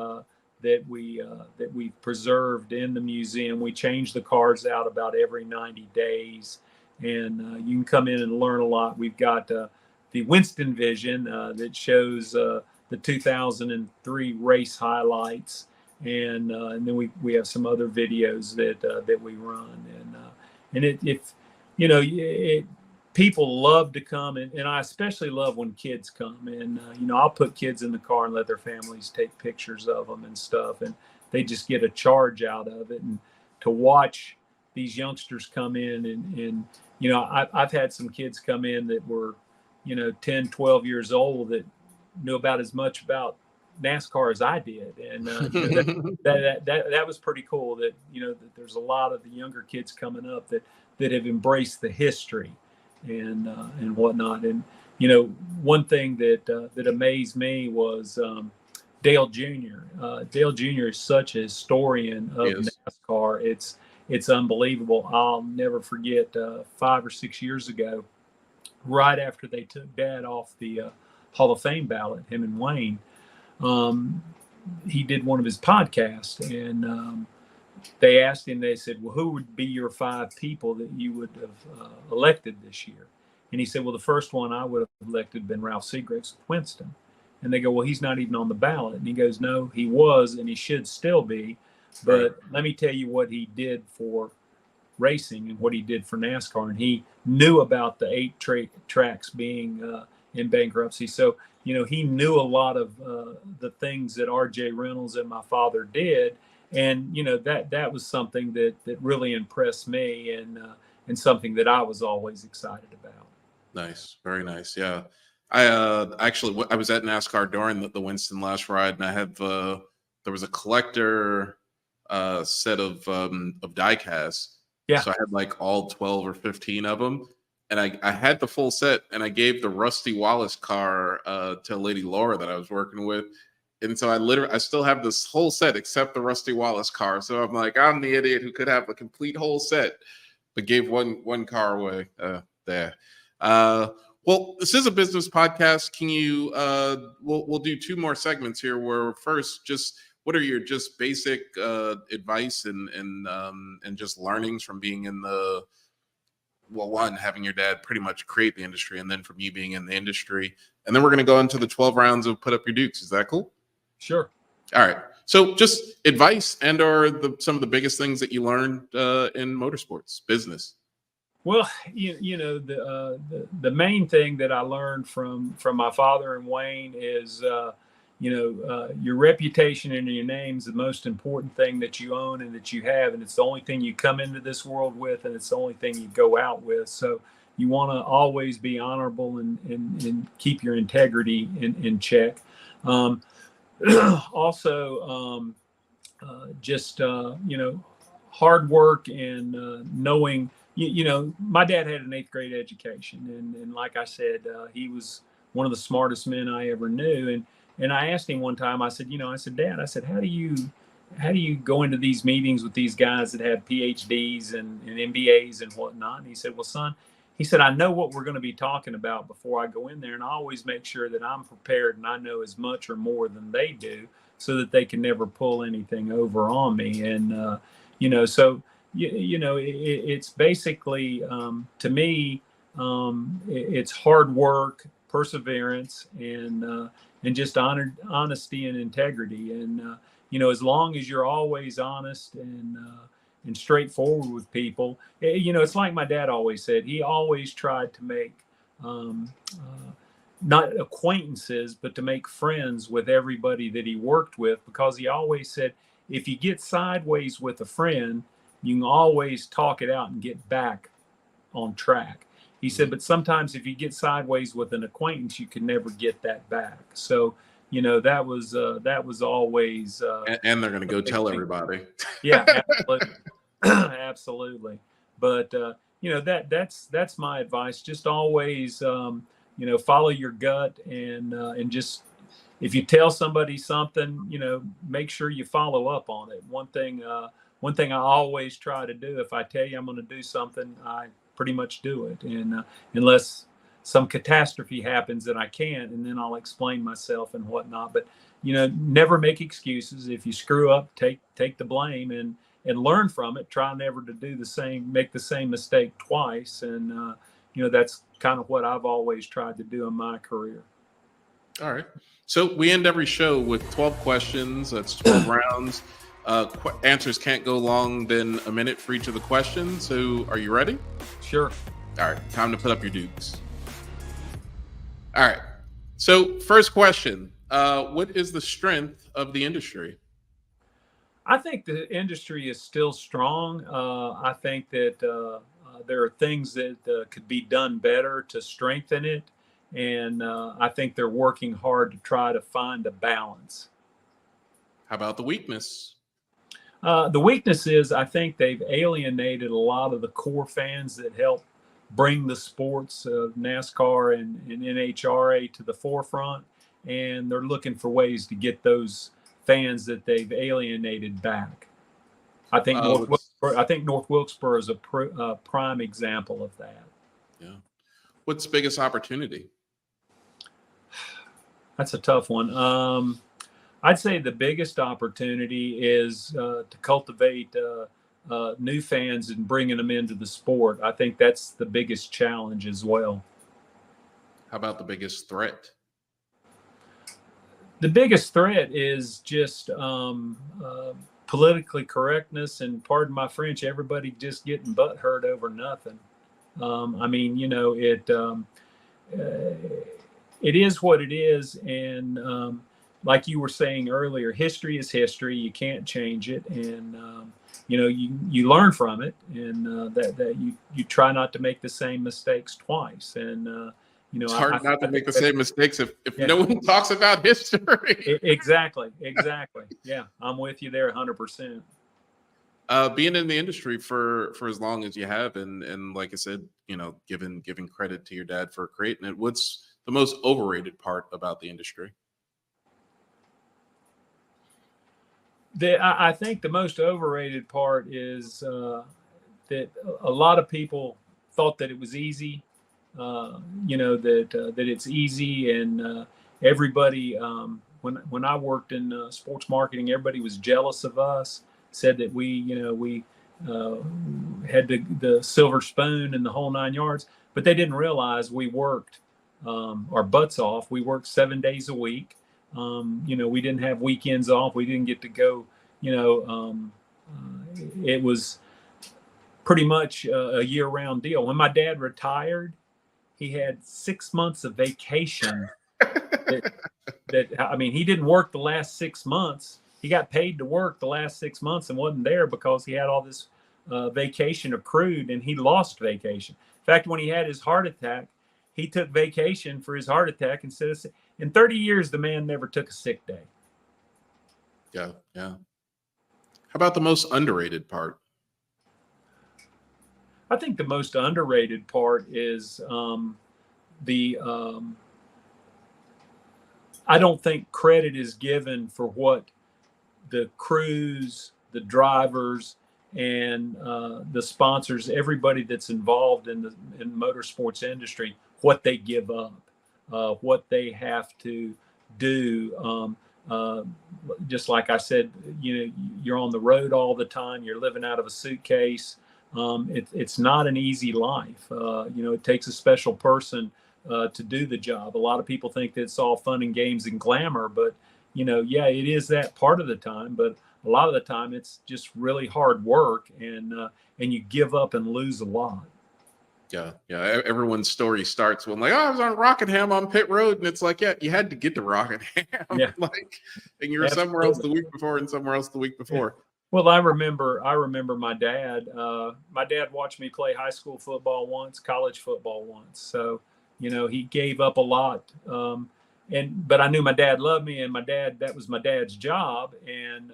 Speaker 2: that we've preserved in the museum. We change the cars out about every 90 days, and you can come in and learn a lot. We've got the Winston Vision that shows the 2003 race highlights, and then we have some other videos that we run, and people love to come, and I especially love when kids come, and I'll put kids in the car and let their families take pictures of them and stuff, and they just get a charge out of it. And to watch these youngsters come in, and I've had some kids come in that were 10, 12 years old that knew about as much about NASCAR as I did, and that was pretty cool. That that there's a lot of the younger kids coming up that have embraced the history and whatnot. And one thing that amazed me was Dale Jr. Dale Jr. is such a historian of NASCAR. It's unbelievable. I'll never forget 5 or 6 years ago, right after they took Dad off the Hall of Fame ballot, him and Wayne, he did one of his podcasts, and they asked him, they said, well, who would be your 5 people that you would have elected this year? And he said, well, the first one I would have elected been Ralph Seagraves with Winston. And they go, well, he's not even on the ballot. And he goes, no, he was, and he should still be. But let me tell you what he did for racing and what he did for NASCAR. And he knew about the 8 tracks being in bankruptcy. So, he knew a lot of the things that R.J. Reynolds and my father did. And, that was something that really impressed me, and something that I was always excited about.
Speaker 1: Nice. Very nice. Yeah. I was at NASCAR during the Winston last ride, and I had there was a collector set of die casts. Yeah. So I had like all 12 or 15 of them. And I had the full set, and I gave the Rusty Wallace car to Lady Laura that I was working with. And so I still have this whole set except the Rusty Wallace car. So I'm like, I'm the idiot who could have a complete whole set, but gave one car away there. Well, this is a business podcast. Can you, we'll do 2 more segments here, where first, just what are your just basic advice and just learnings from being in the, well, one, having your dad pretty much create the industry, and then from you being in the industry. And then we're going to go into the 12 rounds of Put Up Your Dukes. Is that cool?
Speaker 2: Sure.
Speaker 1: All right. So just advice or some of the biggest things that you learned in motorsports business.
Speaker 2: Well, the main thing that I learned from my father and Wayne is, your reputation and your name is the most important thing that you own and that you have. And it's the only thing you come into this world with, and it's the only thing you go out with. So you want to always be honorable and keep your integrity in check. Also, hard work and knowing, my dad had an 8th grade education, and like I said, he was one of the smartest men I ever knew. And I asked him one time, I said, Dad, how do you go into these meetings with these guys that have PhDs and MBAs and whatnot? And he said, well, son, he said, I know what we're going to be talking about before I go in there, and I always make sure that I'm prepared and I know as much or more than they do, so that they can never pull anything over on me. And, so, it's basically, to me, it's hard work, perseverance, and just honesty and integrity. And, as long as you're always honest and straightforward with people, it's like my dad always said. He always tried to make not acquaintances, but to make friends with everybody that he worked with, because he always said, if you get sideways with a friend, you can always talk it out and get back on track. He said, but sometimes if you get sideways with an acquaintance, you can never get that back. So, that was always.
Speaker 1: And they're going to go tell everybody.
Speaker 2: Yeah, absolutely. Absolutely. But, that's my advice. Just always, follow your gut, and just, if you tell somebody something, make sure you follow up on it. One thing I always try to do, if I tell you I'm going to do something, I pretty much do it. And unless some catastrophe happens that I can't, and then I'll explain myself and whatnot. But, never make excuses. If you screw up, take the blame and learn from it. Try never to make the same mistake twice. And, that's kind of what I've always tried to do in my career.
Speaker 1: All right. So we end every show with 12 questions. That's 12 rounds. Answers can't go long than a minute for each of the questions. So are you ready?
Speaker 2: Sure.
Speaker 1: All right. Time to put up your dukes. All right. So first question, what is the strength of the industry?
Speaker 2: I think the industry is still strong. I think that there are things that could be done better to strengthen it. And I think they're working hard to try to find a balance.
Speaker 1: How about the weakness?
Speaker 2: The weakness is, I think they've alienated a lot of the core fans that help bring the sports of NASCAR and NHRA to the forefront. And they're looking for ways to get those fans that they've alienated back. I think North Wilkesboro is a prime example of that.
Speaker 1: Yeah. What's the biggest opportunity?
Speaker 2: That's a tough one. I'd say the biggest opportunity is to cultivate new fans and bringing them into the sport. I think that's the biggest challenge as well.
Speaker 1: How about the biggest threat?
Speaker 2: The biggest threat is just politically correctness, and pardon my French, everybody just getting butthurt over nothing. It is what it is. And like you were saying earlier, history is history. You can't change it. And, you learn from it, and that you try not to make the same mistakes twice. And,
Speaker 1: it's hard not to make the same mistakes if no one talks about history.
Speaker 2: Exactly. Yeah, I'm with you there 100%.
Speaker 1: Being in the industry for as long as you have, and like I said, giving credit to your dad for creating it, what's the most overrated part about the industry?
Speaker 2: I think the most overrated part is that a lot of people thought that it was easy, that it's easy, and everybody, when I worked in sports marketing, everybody was jealous of us, said that we had the silver spoon and the whole 9 yards, but they didn't realize we worked our butts off. We worked 7 days a week. We didn't have weekends off. We didn't get to go, it was pretty much a year-round deal. When my dad retired, he had 6 months of vacation. He didn't work the last 6 months. He got paid to work the last 6 months and wasn't there because he had all this vacation accrued, and he lost vacation. In fact, when he had his heart attack, he took vacation for his heart attack instead of. In 30 years, the man never took a sick day.
Speaker 1: Yeah. How about the most underrated part?
Speaker 2: I think the most underrated part is I don't think credit is given for what the crews, the drivers, and the sponsors, everybody that's involved in the motorsports industry, what they give up. What they have to do. Just like I said, you're on the road all the time. You're living out of a suitcase. It's not an easy life. It takes a special person to do the job. A lot of people think that it's all fun and games and glamour, but it is that part of the time. But a lot of the time, it's just really hard work, and you give up and lose a lot.
Speaker 1: Yeah. Everyone's story starts when I was on Rockingham on pit road, and it's like, yeah, you had to get to Rockingham,
Speaker 2: yeah.
Speaker 1: And you were somewhere else the week before, and somewhere else the week before.
Speaker 2: Yeah. Well, I remember my dad. My dad watched me play high school football once, college football once. So, he gave up a lot. But I knew my dad loved me, and that was my dad's job. And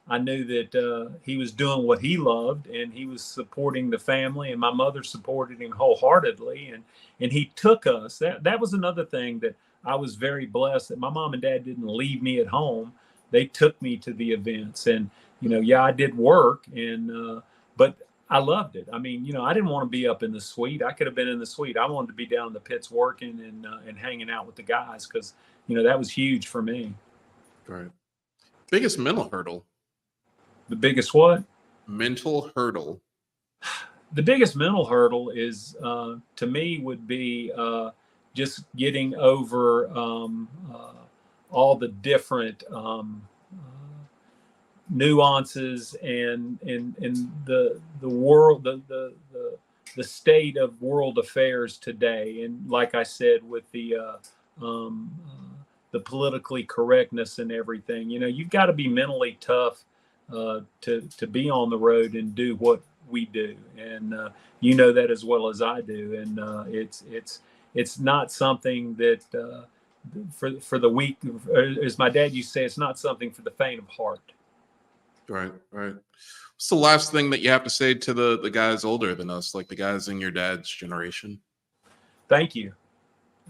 Speaker 2: I knew that he was doing what he loved, and he was supporting the family, and my mother supported him wholeheartedly. And he took us. That was another thing that I was very blessed, that my mom and dad didn't leave me at home. They took me to the events. And, yeah, I did work, but I loved it. I mean, I didn't want to be up in the suite. I could have been in the suite. I wanted to be down in the pits working and hanging out with the guys, because, that was huge for me.
Speaker 1: Right. Biggest mental hurdle?
Speaker 2: The biggest what?
Speaker 1: Mental hurdle.
Speaker 2: The biggest mental hurdle is, to me, would be just getting over all the different nuances and the world, the state of world affairs today. And like I said, with the politically correctness and everything, you've got to be mentally tough to be on the road and do what we do. And you know that as well as I do. And it's not something that for the weak, as my dad used to say, it's not something for the faint of heart.
Speaker 1: Right. What's the last thing that you have to say to the guys older than us, like the guys in your dad's generation?
Speaker 2: Thank you.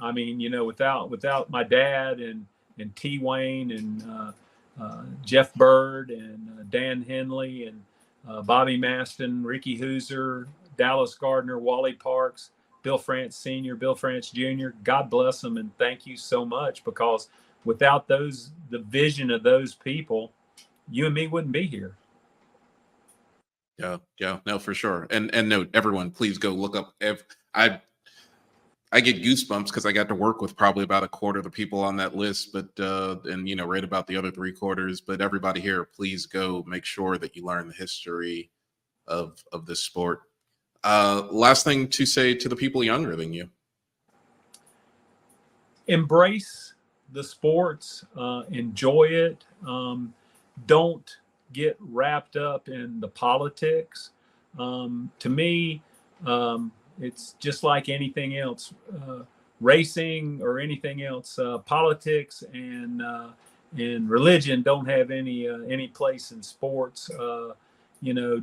Speaker 2: I mean, without my dad and T. Wayne and Jeff Bird and Dan Henley and Bobby Maston, Ricky Hooser, Dallas Gardner, Wally Parks, Bill France Sr., Bill France Jr., God bless them, and thank you so much, because without the vision of those people, you and me wouldn't be here.
Speaker 1: Yeah, no, for sure. And no, everyone, please go look up. I get goosebumps because I got to work with probably about a quarter of the people on that list, but read about the other 3/4. But everybody here, please go make sure that you learn the history of this sport. Last thing to say to the people younger than you:
Speaker 2: embrace the sports, enjoy it. Don't get wrapped up in the politics. To me, it's just like anything else, racing or anything else. Politics and religion don't have any place in sports.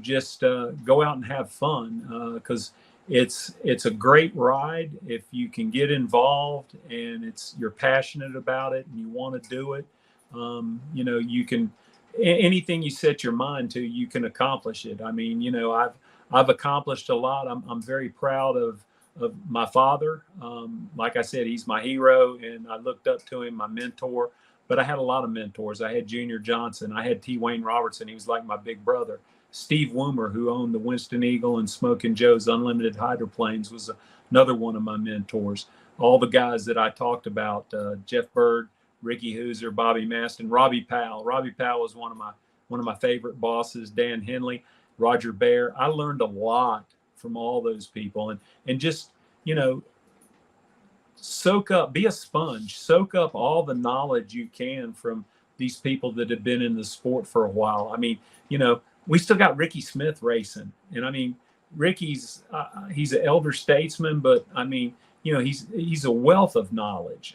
Speaker 2: Just go out and have fun, because it's a great ride if you can get involved and you're passionate about it and you want to do it. You can, anything you set your mind to, you can accomplish it. I mean, I've accomplished a lot. I'm very proud of my father. Like I said, he's my hero, and I looked up to him, my mentor. But I had a lot of mentors. I had Junior Johnson. I had T. Wayne Robertson. He was like my big brother. Steve Woomer, who owned the Winston Eagle and Smokin' Joe's Unlimited Hydroplanes, was another one of my mentors. All the guys that I talked about, Jeff Bird, Ricky Hooser, Bobby Maston, Robbie Powell. Robbie Powell was one of my favorite bosses. Dan Henley, Roger Bear. I learned a lot from all those people, and just soak up, be a sponge, soak up all the knowledge you can from these people that have been in the sport for a while. I mean, we still got Ricky Smith racing, and I mean, Ricky's he's an elder statesman, but I mean, he's a wealth of knowledge.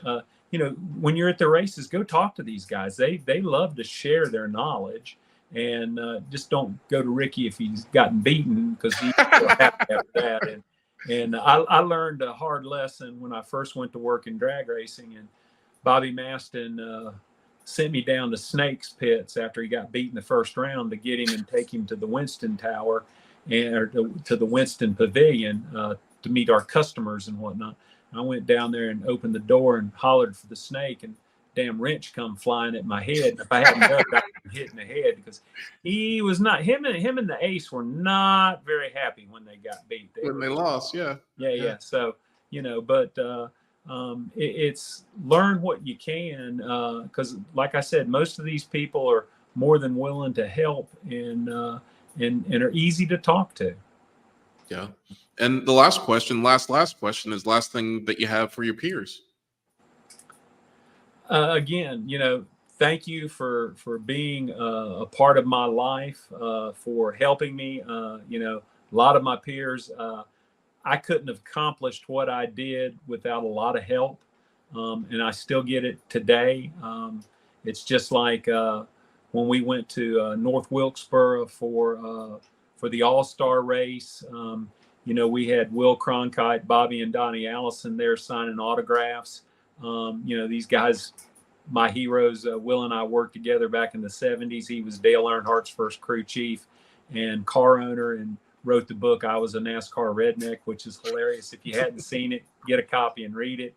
Speaker 2: When you're at the races, go talk to these guys. They love to share their knowledge, and just don't go to Ricky if he's gotten beaten, because he's so happy after that. And I learned a hard lesson when I first went to work in drag racing, and Bobby Maston sent me down to Snake's pits after he got beat in the first round to get him and take him to the Winston Tower or to the Winston Pavilion to meet our customers and whatnot. I went down there and opened the door and hollered for the snake, and damn wrench come flying at my head. And if I hadn't ducked, I would have hit in the head, because he was not, him and the ace were not very happy when they got beat.
Speaker 1: They lost, yeah.
Speaker 2: So, but it's learn what you can, because like I said, most of these people are more than willing to help and are easy to talk to.
Speaker 1: Yeah. And the last question is last thing that you have for your peers.
Speaker 2: Again, thank you for being a part of my life, for helping me. A lot of my peers, I couldn't have accomplished what I did without a lot of help, and I still get it today. It's just like when we went to North Wilkesboro for the All-Star race. We had Will Cronkite, Bobby and Donnie Allison there signing autographs. These guys, my heroes. Will and I worked together back in the 70s. He was Dale Earnhardt's first crew chief and car owner, and wrote the book I Was a NASCAR Redneck, which is hilarious. If you hadn't seen it, get a copy and read it.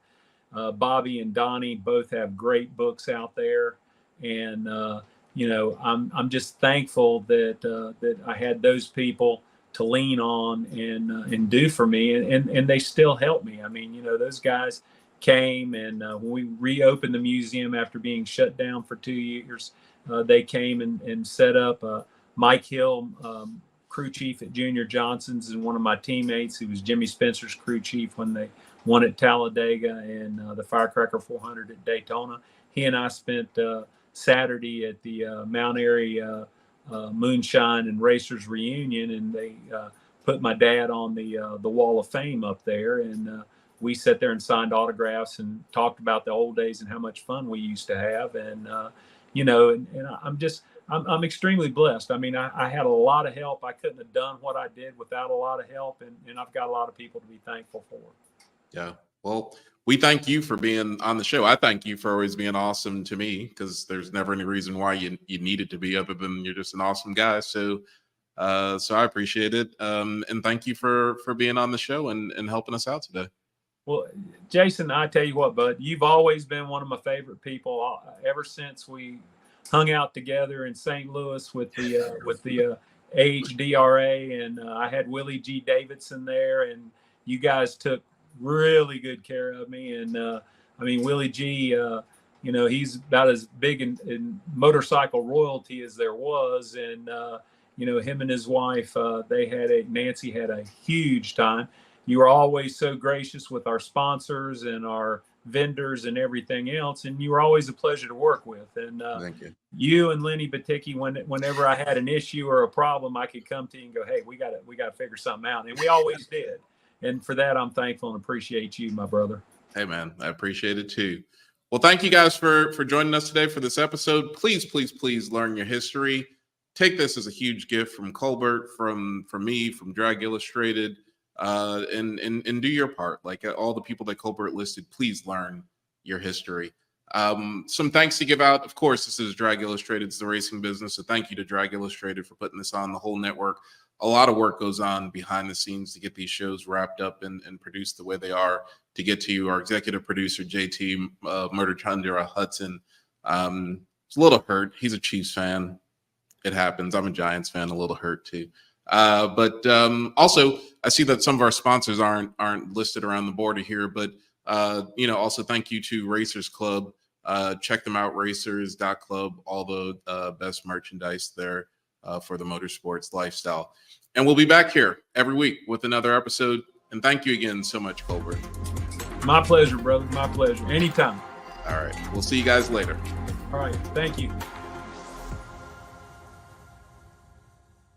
Speaker 2: Bobby and Donnie both have great books out there, and I'm just thankful that I had those people to lean on and do for me, and they still help me. I mean, those guys came, and when we reopened the museum after being shut down for 2 years, they came and set up. Mike Hill, crew chief at Junior Johnson's, and one of my teammates who was Jimmy Spencer's crew chief when they won at Talladega and the Firecracker 400 at Daytona. He and I spent Saturday at the Mount Airy Moonshine and Racers reunion, and they put my dad on the Wall of Fame up there, and we sat there and signed autographs and talked about the old days and how much fun we used to have. And I'm extremely blessed. I mean, I had a lot of help. I couldn't have done what I did without a lot of help, and I've got a lot of people to be thankful for.
Speaker 1: Yeah. Well, we thank you for being on the show. I thank you for always being awesome to me, because there's never any reason why you needed to be, other than you're just an awesome guy. So I appreciate it. And thank you for being on the show and helping us out today.
Speaker 2: Well, Jason, I tell you what, bud, you've always been one of my favorite people ever since we hung out together in St. Louis with the AHDRA, and I had Willie G. Davidson there, and you guys took really good care of me. And Willie G, he's about as big in motorcycle royalty as there was, and him and his wife, Nancy had a huge time. You were always so gracious with our sponsors and our vendors and everything else, and you were always a pleasure to work with. And
Speaker 1: thank you.
Speaker 2: You and Lenny Baticki, whenever I had an issue or a problem, I could come to you and go, "Hey, we got to figure something out," and we always did. And for that, I'm thankful and appreciate you, my brother.
Speaker 1: Hey, man, I appreciate it too. Well, thank you guys for joining us today for this episode. Please, please, please learn your history. Take this as a huge gift from Colbert, from me, from Drag Illustrated. And do your part. Like all the people that Colbert listed, please learn your history. Some thanks to give out. Of course, this is Drag Illustrated. It's the racing business. So thank you to Drag Illustrated for putting this on, the whole network. A lot of work goes on behind the scenes to get these shows wrapped up and produced the way they are, to get to you. Our executive producer, JT Murder Chandra Hudson. It's a little hurt. He's a Chiefs fan. It happens. I'm a Giants fan, a little hurt too. But also, I see that some of our sponsors aren't listed around the border here, but also thank you to Racers Club. Check them out, racers.club, all the best merchandise there for the motorsports lifestyle. And we'll be back here every week with another episode. And thank you again so much, Colbert.
Speaker 2: My pleasure, brother. My pleasure. Anytime.
Speaker 1: All right. We'll see you guys later.
Speaker 2: All right. Thank you.